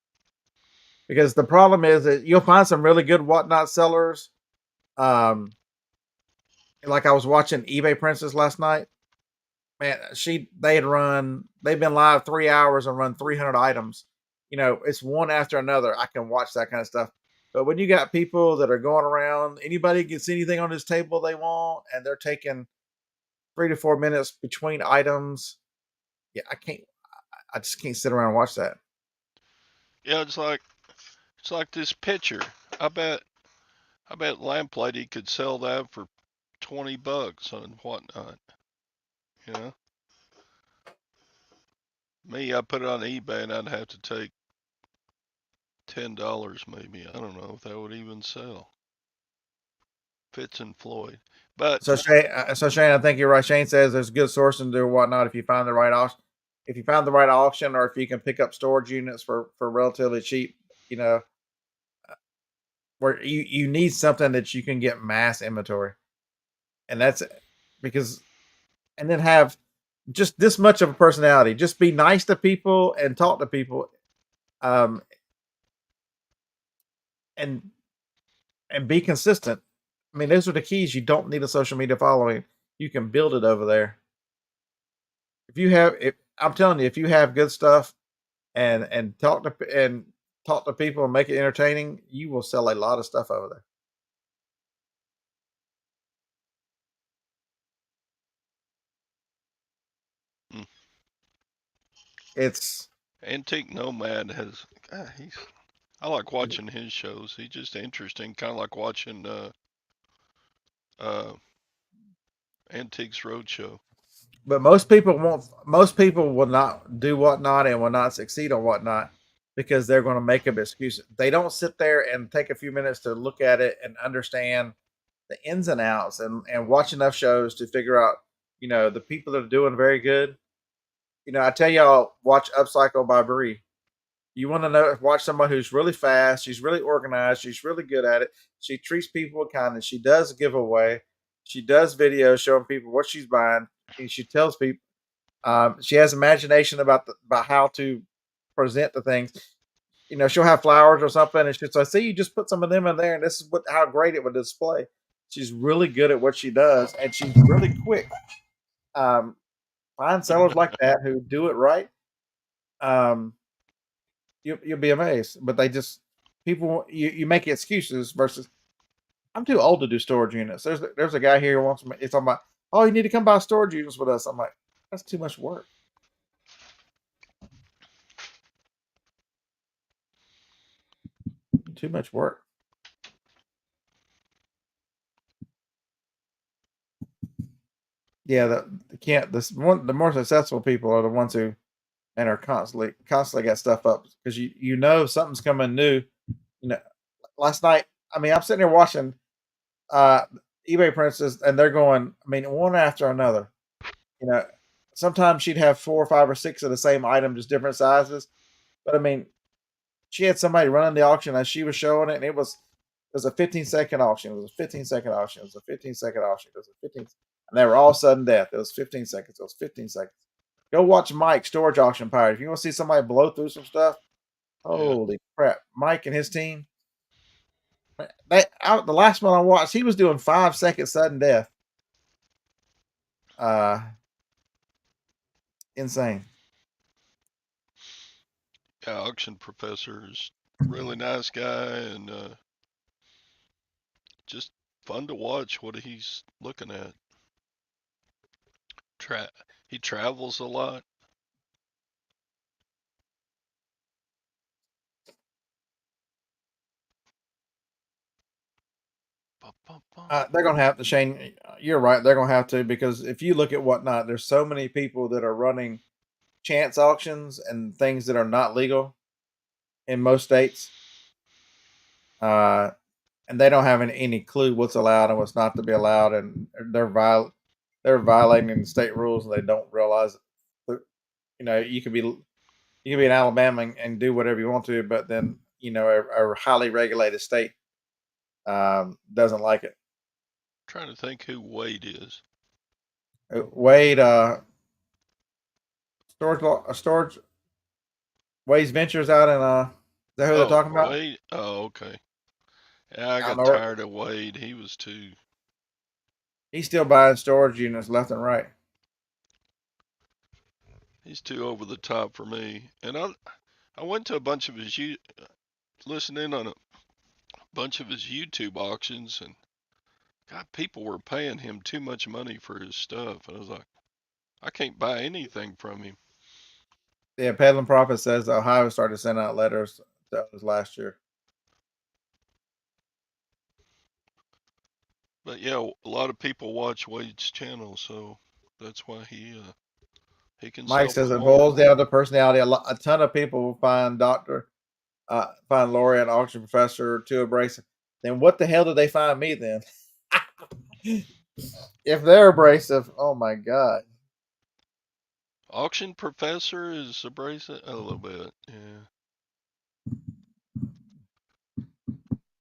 S3: because the problem is that you'll find some really good whatnot sellers. Um, like I was watching eBay Princess last night. Man, they've been live 3 hours and run 300 items. You know, it's one after another. I can watch that kind of stuff. But when you got people that are going around, anybody gets anything on this table they want, and they're taking 3 to 4 minutes between items. Yeah, I just can't sit around and watch that.
S1: Yeah, it's like this picture. I bet Lamp Lady could sell that for $20 on whatnot. You know, me, I put it on eBay and I'd have to take $10 maybe. I don't know if that would even sell. Fitz and Floyd, but
S3: So Shane, I think you're right. Shane says there's good sourcing to whatnot if you find the right auction. If you find the right auction, or if you can pick up storage units for relatively cheap, you know, where you need something that you can get mass inventory, and that's because, and then have just this much of a personality. Just be nice to people and talk to people, um, and be consistent. I mean, those are the keys. You don't need a social media following. You can build it over there. If I'm telling you, if you have good stuff and talk to people and make it entertaining, you will sell a lot of stuff over there. It's
S1: Antique Nomad has. God, I like watching his shows. He's just interesting, kind of like watching uh, Antiques Roadshow.
S3: but most people won't. Most people will not do whatnot and will not succeed on whatnot because they're going to make up excuses. They don't sit there and take a few minutes to look at it and understand the ins and outs and watch enough shows to figure out, the people that are doing very good. I tell y'all, watch Upcycle by Bree. You want to watch someone who's really fast. She's really organized. She's really good at it. She treats people with kindness. She does giveaway. She does videos showing people what she's buying. And she tells people. She has imagination about how to present the things. She'll have flowers or something, and she'll say, "See, you just put some of them in there, and this is how great it would display." She's really good at what she does, and she's really quick. Um, Find sellers like that who do it right. Um, you'll be amazed. But they just people you make excuses versus I'm too old to do storage units. There's a guy here who wants me. It's on my oh you need to come buy storage units with us. I'm like that's too much work. Too much work. Yeah, the can't this one the more successful people are the ones who and are constantly got stuff up because something's coming new. You know, last night I'm sitting here watching uh eBay prices and they're going one after another. You know, sometimes she'd have 4 or 5 or 6 of the same item, just different sizes. But she had somebody running the auction as she was showing it, and it was a 15-second auction. It was a 15-second auction. It was a 15-second auction. It was a 15, and they were all sudden death. It was 15 seconds. It was 15 seconds. Go watch Mike Storage Auction Pirate. If you want to see somebody blow through some stuff,
S1: Yeah.
S3: holy crap! Mike and his team. The last one I watched, he was doing 5 second sudden death. Insane.
S1: Yeah, Auction Professor is really nice guy and just fun to watch what he's looking at. He travels a lot.
S3: They're gonna have to, Shane. You're right. They're gonna have to because if you look at whatnot, there's so many people that are running chance auctions and things that are not legal in most states, uh, and they don't have any clue what's allowed and what's not to be allowed, and they're violating the state rules and they don't realize it. But, you can be in Alabama and do whatever you want to, but then a highly regulated state doesn't like it.
S1: Trying to think who Wade is.
S3: Wade, storage Wade's Ventures out in is that who they're
S1: Oh,
S3: talking about?
S1: Wade. Oh, okay. Yeah, I
S3: Out
S1: got
S3: north.
S1: tired of Wade. He was too.
S3: He's still buying storage units left and right.
S1: He's too over the top for me. And I went to a bunch of his listening on a bunch of his YouTube auctions, and God, people were paying him too much money for his stuff. And I was like, I can't buy anything from him.
S3: Yeah, Peddling Prophet says Ohio started sending out letters that was last year.
S1: But yeah, a lot of people watch Wade's channel, so that's why he can
S3: Mike
S1: sell
S3: says
S1: for
S3: it
S1: more.
S3: boils down to personality. A ton of people will find find Lori an auction professor too abrasive. Then what the hell did they find me then? If they're abrasive, oh my god.
S1: Auction Professor is abrasive a little bit, yeah.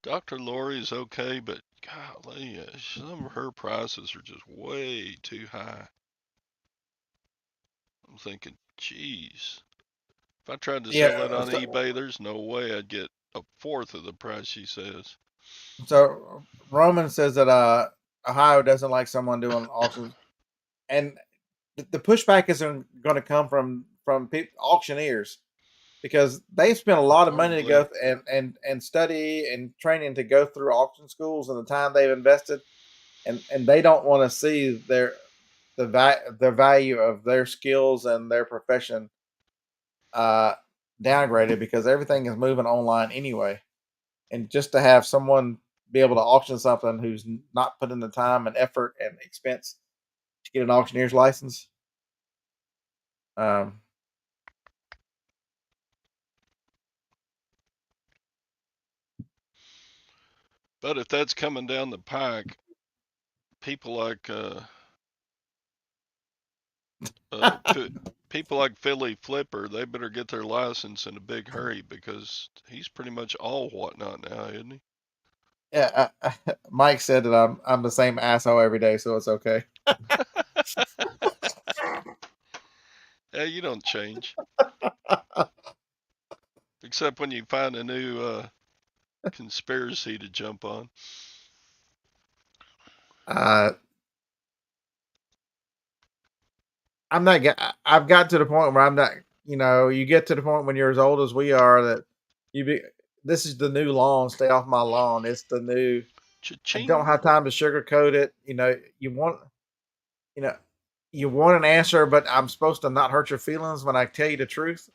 S1: Dr. Lori is okay, but golly, some of her prices are just way too high. I'm thinking, geez, if I tried to sell that
S3: Yeah.
S1: on eBay, there's no way I'd get a fourth of the price she says.
S3: So Roman says that Ohio doesn't like someone doing auctions, and the pushback isn't going to come from auctioneers because they spent a lot of money to
S1: Probably.
S3: go and study and training to go through auction schools and the time they've invested, and they don't want to see the value of their skills and their profession downgraded because everything is moving online anyway. And just to have someone be able to auction something who's not put in the time and effort and expense to get an auctioneer's license. Um,
S1: But if that's coming down the pike, people like people like Philly Flipper, they better get their license in a big hurry because he's pretty much all whatnot now, isn't he?
S3: yeah, Mike said that I'm the same asshole every day, so it's okay.
S1: Yeah, you don't change. Except when you find a new conspiracy to jump on.
S3: I'm not. I've got to the point where I'm not. You know, you get to the point when you're as old as we are that you be. This is the new lawn. Stay off my lawn. It's the new. I don't
S1: Cha-ching.
S3: have time to sugarcoat it. You know, you want. You know, you want an answer, but I'm supposed to not hurt your feelings when I tell you the truth.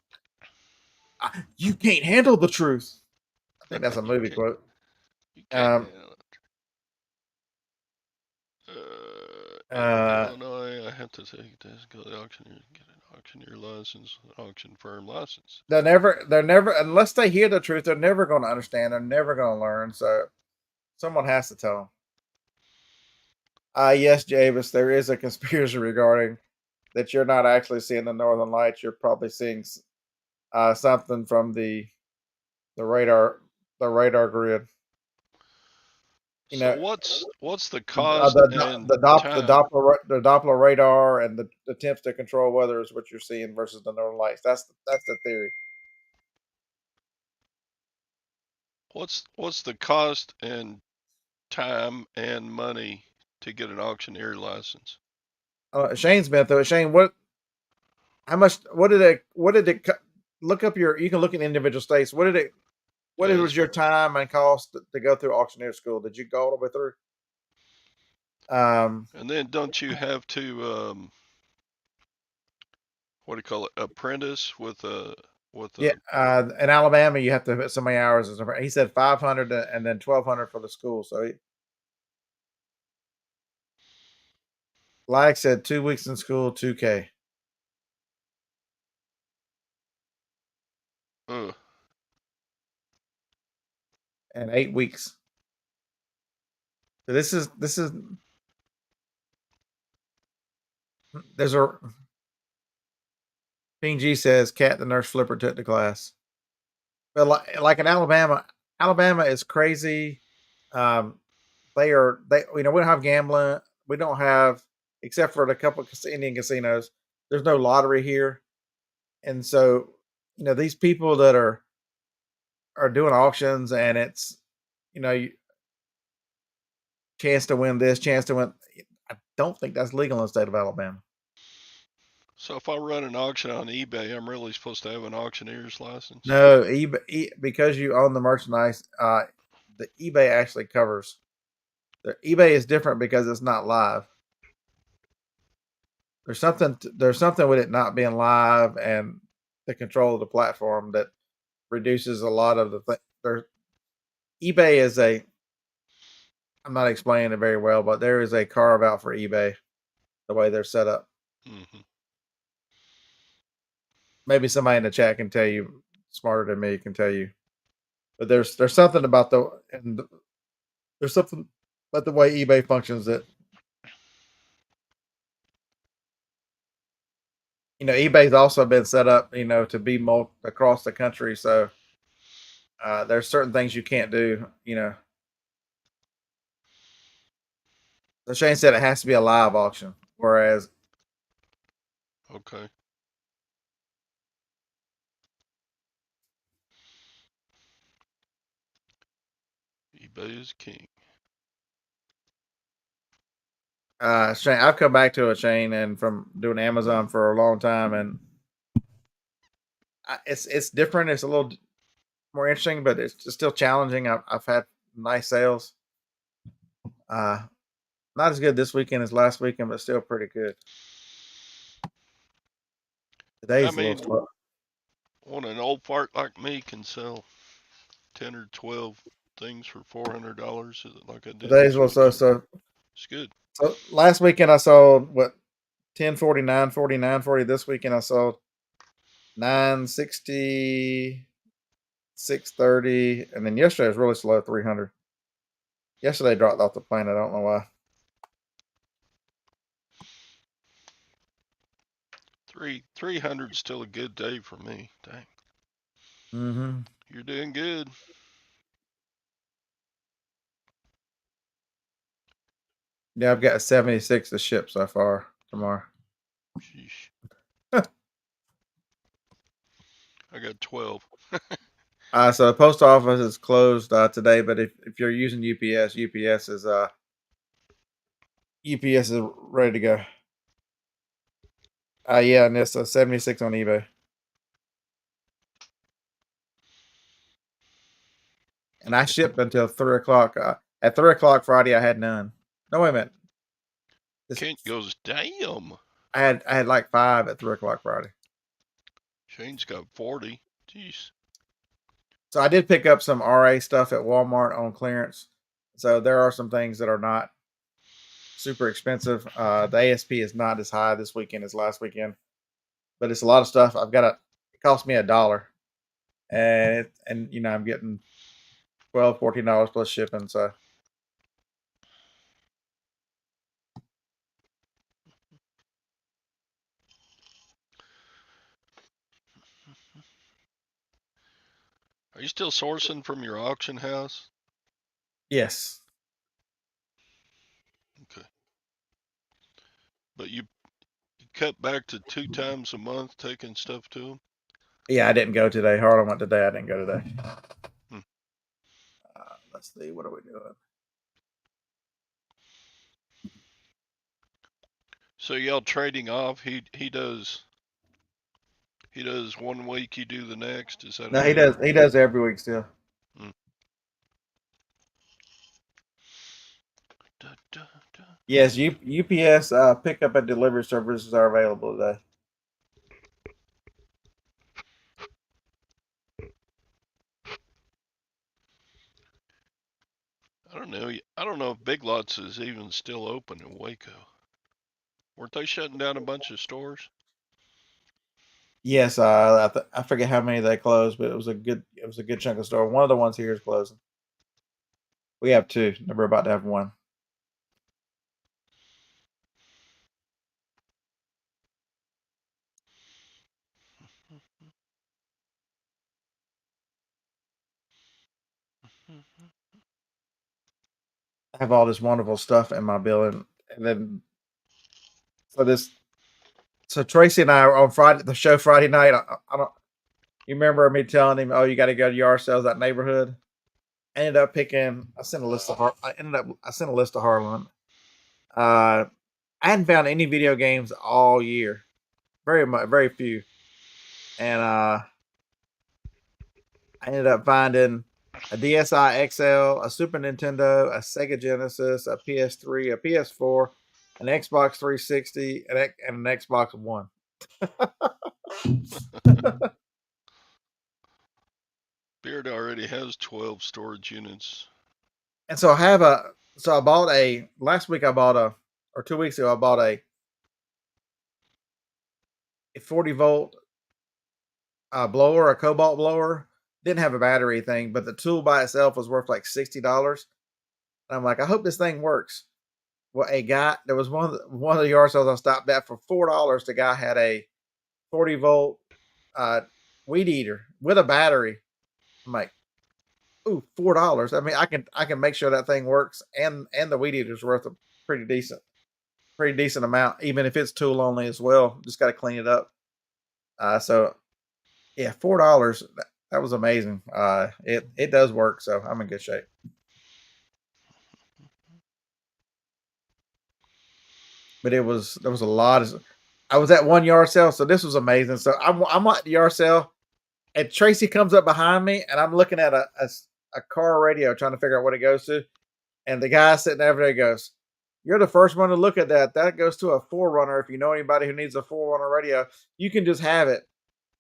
S3: You can't handle the truth. I think that's a movie quote.
S1: You can't
S3: Um,
S1: handle it. In
S3: uh,
S1: Illinois, I have to take this, go to the auctioneer, get an auctioneer license, an auction firm license.
S3: they're never, unless they hear the truth, they're never going to understand. They're never going to learn. So someone has to tell them. Yes, Javis, there is a conspiracy regarding that you're not actually seeing the northern lights. You're probably seeing something from the radar grid. You
S1: So
S3: know,
S1: what's the cost and time?
S3: the Doppler radar and the attempts to control weather is what you're seeing versus the northern lights. That's the theory.
S1: What's the cost and time and money to get an auctioneer license?
S3: Shane's been through it. Shane, how much? What did it? Look up your. You can look in individual states. What did it? What
S1: Yeah,
S3: was your time and cost to go through auctioneer school? Did you go all the way through?
S1: and then don't you have to what do you call it? Apprentice with a
S3: Yeah. In Alabama, you have to put so many hours. He said 500 and then 1,200 for the school. So, like said, 2 weeks in school, 2K,
S1: uh,
S3: and 8 weeks. So this is there's a Ping G says Cat the nurse flipper took the class. But like in Alabama is crazy. Um, they we don't have gambling. We don't have except for the couple of Indian casinos. There's no lottery here, and so these people that are doing auctions and it's chance to win this, chance to win. I don't think that's legal in the state of Alabama.
S1: so if I run an auction on eBay, I'm really supposed to have an auctioneer's license?
S3: No, eBay because you own the merchandise. The eBay actually covers. The eBay is different because it's not live. There's something with it not being live and the control of the platform that reduces a lot of the thing. eBay is a. I'm not explaining it very well, but there is a carve out for eBay, the way they're set up.
S1: Mm-hmm.
S3: Maybe somebody in the chat can tell you, smarter than me, can tell you. But there's something about there's something about the way eBay functions that eBay's also been set up to be across the country. So there's certain things you can't do. So Shane said it has to be a live auction, whereas
S1: Okay. eBay is king.
S3: Shane, I've come back to it, Shane, and from doing Amazon for a long time, and it's different. It's a little more interesting, but it's still challenging. I've had nice sales. Not as good this weekend as last weekend, but still pretty good.
S1: I
S3: Today's a little
S1: mean,
S3: slow.
S1: When an old fart like me can sell 10 or 12 things for $400, like I did
S3: Today's
S1: this
S3: well, so
S1: weekend,
S3: so
S1: it's good.
S3: so last weekend I sold what 1040, 940, 940. This weekend I sold 960, 630, and then yesterday was really slow, 300. Yesterday dropped off the plane. I don't know why.
S1: 300's still a good day for me. Dang,
S3: Mm-hmm.
S1: you're doing good.
S3: Yeah, I've got 76 to ship so far tomorrow.
S1: Sheesh. I got 12.
S3: So the post office is closed today, but if you're using UPS, UPS is ready to go. Yeah, and it's 76 on eBay. And I shipped until 3 o'clock. At 3 o'clock Friday, I had none. No, wait a minute.
S1: Kent goes, damn.
S3: I had like 5 at 3 o'clock Friday.
S1: Shane's got 40. Jeez.
S3: So I did pick up some RA stuff at Walmart on clearance. So there are some things that are not super expensive. The ASP is not as high this weekend as last weekend, but it's a lot of stuff. It cost me $1, and I'm getting $12-14 plus shipping. So
S1: Are you still sourcing from your auction house?
S3: yes,
S1: Okay. But you cut back to 2 times a month taking stuff to them?
S3: yeah, I didn't go today. Harlan went today. I didn't go today.
S1: Hmm.
S3: Let's see, what are we doing?
S1: So y'all trading off? He does 1 week, you do the next. Is that
S3: No,
S1: how
S3: he
S1: you?
S3: does. He does every week still.
S1: Hmm. Da, da, da.
S3: Yes, UPS pickup and delivery services are available today.
S1: I don't know. I don't know if Big Lots is even still open in Waco. Weren't they shutting down a bunch of stores?
S3: Yes, I forget how many they closed, but it was a good chunk of store. One of the ones here is closing. We have 2. We're about to have 1. I have all this wonderful stuff in my building, and then so Tracy and I are on the show Friday night. I don't. You remember me telling him, "Oh, you got to go to yard sales that neighborhood." I ended up picking. I sent a list of I sent a list of Harlan. I hadn't found any video games all year. Very few. And I ended up finding a DSi XL, a Super Nintendo, a Sega Genesis, a PS3, a PS4, an Xbox 360, and an Xbox One.
S1: Beard already has 12 storage units.
S3: And so I bought last week. Or 2 weeks ago, I bought a 40-volt blower, a cobalt blower. Didn't have a battery thing, but the tool by itself was worth like $60. And I'm like, I hope this thing works. Well, there was one of the yard sales I stopped at for $4. The guy had a 40-volt weed eater with a battery. I'm like, ooh, $4. I mean, I can make sure that thing works, and the weed eater's worth a pretty decent amount, even if it's tool only as well. Just got to clean it up. So yeah, $4. That was amazing. It does work, so I'm in good shape. But there was a lot of. I was at one yard sale, so this was amazing. So I'm at the yard sale, and Tracy comes up behind me, and I'm looking at a car radio trying to figure out what it goes to, and the guy sitting over there goes, "You're the first one to look at that. That goes to a 4Runner. If you know anybody who needs a 4Runner radio, you can just have it."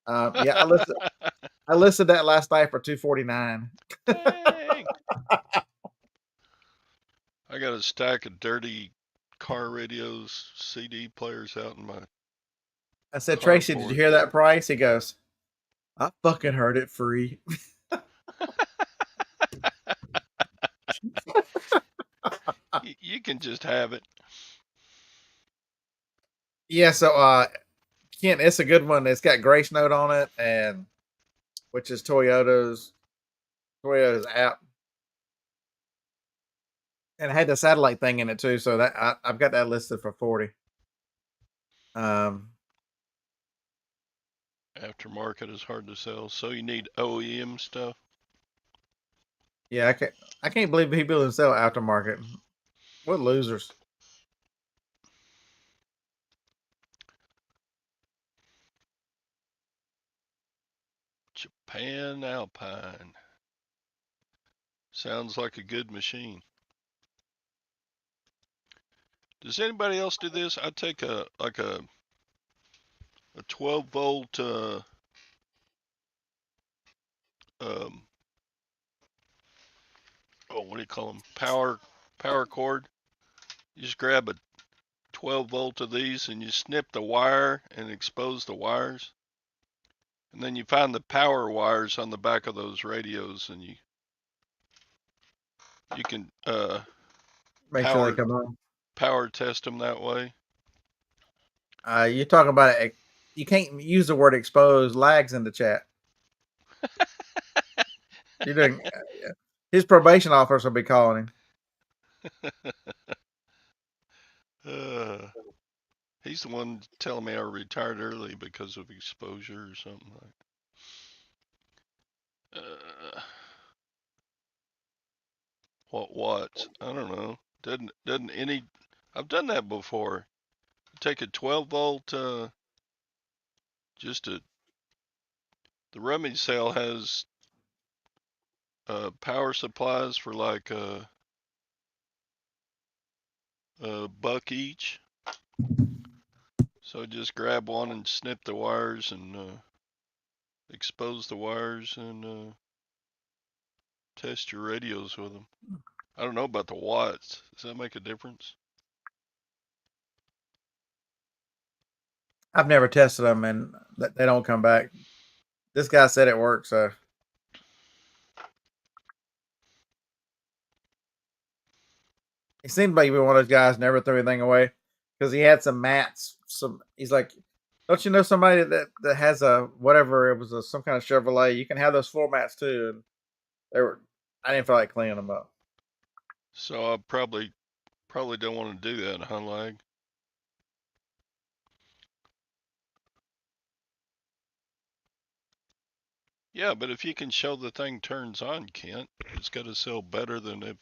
S3: Yeah, I listed that last night for $249.
S1: Dang. I got a stack of dirty car radios, CD players out in my
S3: I said, Tracy, did you
S1: carport.
S3: hear that price? He goes, I fucking heard it free.
S1: You can just have it.
S3: Yeah, so Kent, it's a good one. It's got Grace Note on it, and which is Toyota's app, and it had the satellite thing in it too. So that I've got that listed for 40.
S1: Aftermarket is hard to sell, so you need OEM stuff.
S3: Yeah, I can't believe people that sell aftermarket. What losers!
S1: Japan Alpine. Sounds like a good machine. Does anybody else do this? I take a 12 volt um what do you call them? Power cord. You just grab a 12 volt of these and you snip the wire and expose the wires. And then you find the power wires on the back of those radios and you can
S3: Make sure they come on.
S1: power test them that way.
S3: You talk about it. You can't use the word expose. Lags in the chat. You're doing. His probation officer will be calling him.
S1: He's the one telling me I retired early because of exposure or something like. What? I don't know. Doesn't any? I've done that before. Take a 12 volt. The rummage sale has power supplies for like a buck each. So just grab one and snip the wires and expose the wires and test your radios with them. I don't know about the watts. Does that make a difference?
S3: I've never tested them, and they don't come back. This guy said it worked, so he seemed like one of those guys never threw anything away because he had some mats. He's like, don't you know somebody that has a whatever it was some kind of Chevrolet? You can have those floor mats too, and they were. I didn't feel like cleaning them up.
S1: So I probably don't want to do that, huh, Lag? Yeah, but if you can show the thing turns on, Kent, it's got to sell better than if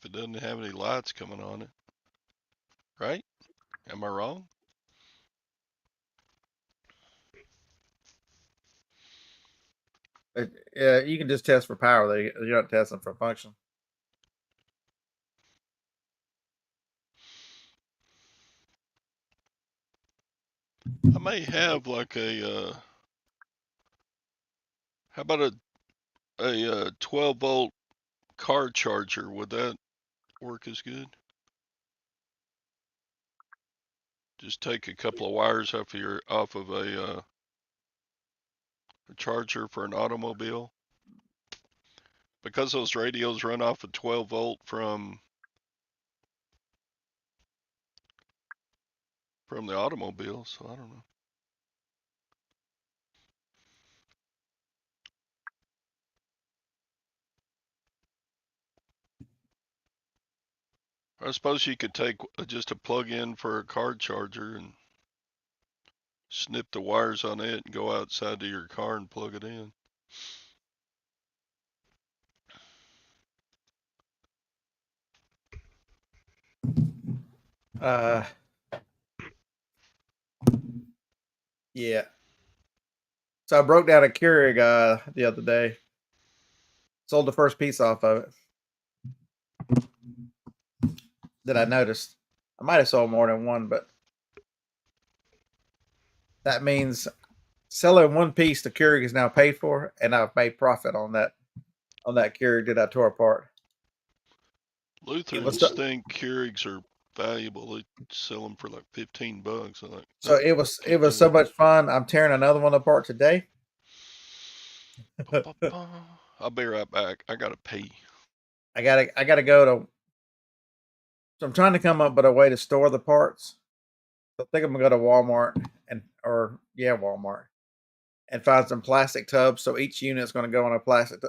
S1: it doesn't have any lights coming on it. Right? Am I wrong?
S3: Yeah, you can just test for power. You're not testing for function.
S1: I may have like how about a 12 volt car charger? Would that work as good? Just take a couple of wires off of a charger for an automobile. Because those radios run off a 12 volt from the automobile, so I don't know. I suppose you could take just a plug-in for a car charger and snip the wires on it and go outside to your car and plug it in.
S3: Yeah. So I broke down a Keurig the other day. Sold the first piece off of it that I noticed. I might have sold more than one, but that means selling one piece, the Keurig is now paid for, and I've made profit on that Keurig that I tore apart.
S1: Lutherans think Keurigs are valuable. They sell them for like $15. I'm like,
S3: So
S1: nope,
S3: it was
S1: can't do
S3: so
S1: it.
S3: much fun. I'm tearing another one apart today.
S1: I'll be right back. I gotta pee.
S3: I gotta go to. So I'm trying to come up with a way to store the parts. I think I'm gonna go to Walmart Walmart and find some plastic tubs. So each unit is gonna go on a plastic.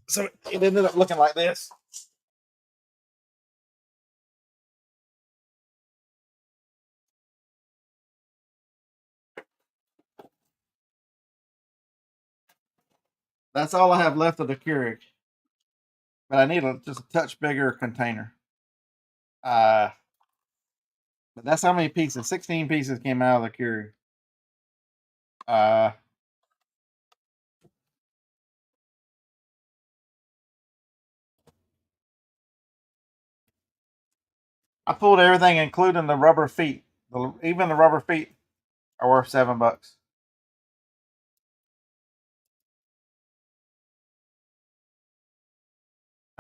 S3: So it ended up looking like this. That's all I have left of the Keurig. But I need just a touch bigger container. But that's how many pieces. 16 pieces came out of the Keurig. I pulled everything, including the rubber feet. Even the rubber feet are worth $7.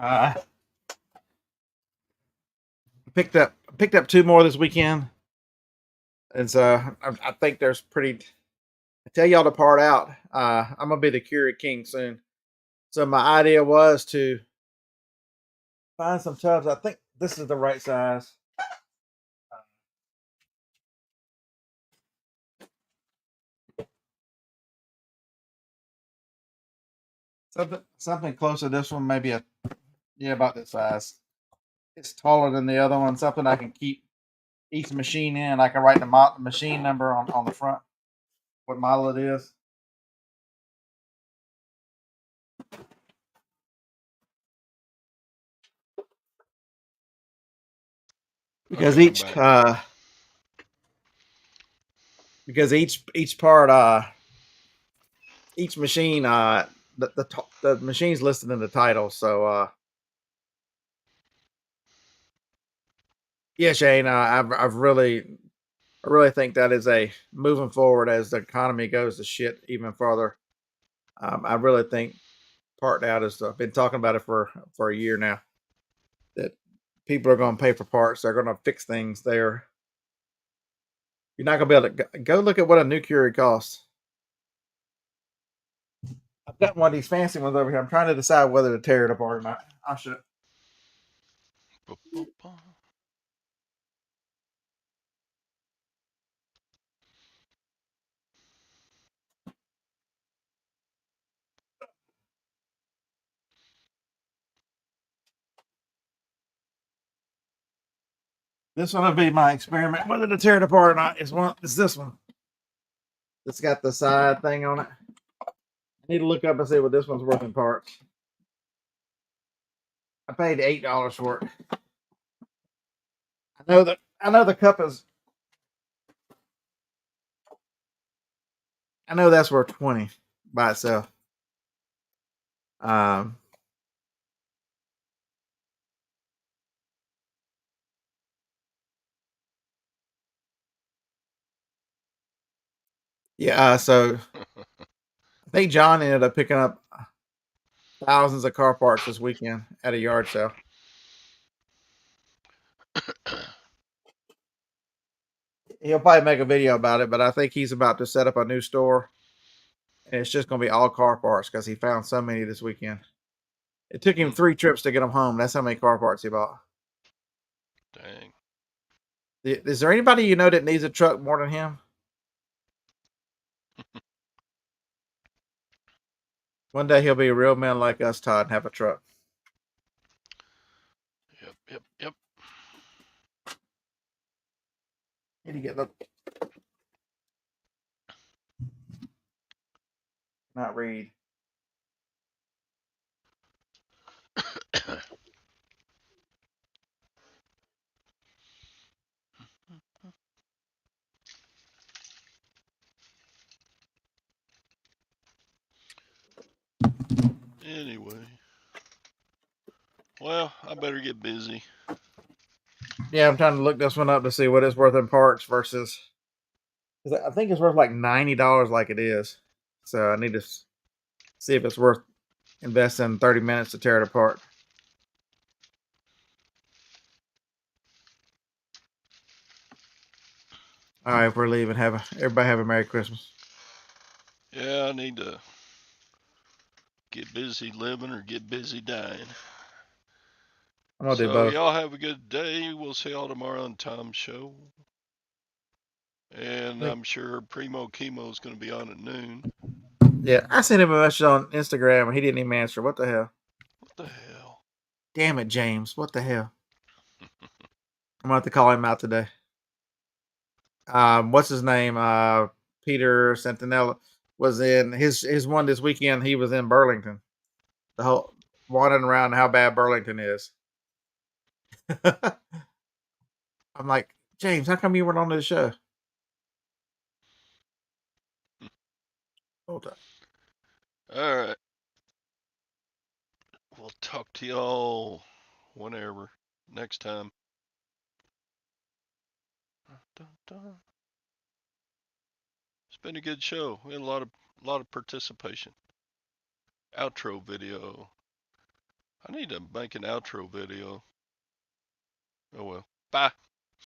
S3: I picked up 2 more this weekend, and so I think there's pretty. I tell y'all to part out. I'm gonna be the Keurig king soon. So my idea was to find some tubs. I think this is the right size. Something close to this one, maybe about this size. It's taller than the other one. Something I can keep each machine in. I can write the machine number on the front, what model it is. Because
S1: Okay, I'm back.
S3: Because each part each machine the machine's listed in the title. So yeah, Shane, I really think that is a moving forward as the economy goes to shit even further. I really think part out is I've been talking about it for a year now that people are going to pay for parts. They're going to fix things there. You're not going to be able to go look at what a new Keurig costs. I've got one of these fancy ones over here. I'm trying to decide whether to tear it apart or not. I should. This one will be my experiment. Whether to tear it apart or not is this one. It's got the side thing on it. I need to look up and see what this one's worth in parts. I paid $8 for it. I know the cup is. I know that's worth 20 by itself. Yeah. So I think John ended up picking up thousands of car parts this weekend at a yard sale. He'll probably make a video about it, but I think he's about to set up a new store, and it's just going to be all car parts because he found so many this weekend. It took him 3 trips to get them home. That's how many car parts he bought.
S1: Dang.
S3: Is there anybody you know that needs a truck more than him? One day he'll be a real man like us, Todd, and have a truck.
S1: Yep.
S3: Need to get the not read.
S1: Anyway. Well, I better get busy.
S3: Yeah, I'm trying to look this one up to see what it's worth in parts versus 'Cause I think it's worth like $90 like it is. So I need to see if it's worth investing 30 minutes to tear it apart. All right, we're leaving. Everybody have a Merry Christmas.
S1: Yeah, I need to get busy living or get busy dying.
S3: I'm gonna do
S1: So
S3: both.
S1: y'all have a good day. We'll see y'all tomorrow on Tom's show. And I'm sure Primo Chemo is going to be on at noon.
S3: Yeah, I sent him a message on Instagram and he didn't even answer. What the hell?
S1: What the hell?
S3: Damn it, James. What the hell? I'm gonna have to call him out today. What's his name? Peter Sentinella was in his one this weekend. He was in Burlington. The whole wandering around how bad Burlington is. I'm like, James, how come you weren't on the show? Hold on.
S1: All right. We'll talk to y'all whenever. Next time. Dun, dun. It's been a good show. We had a lot of participation. Outro video. I need to make an outro video. Oh well. Bye.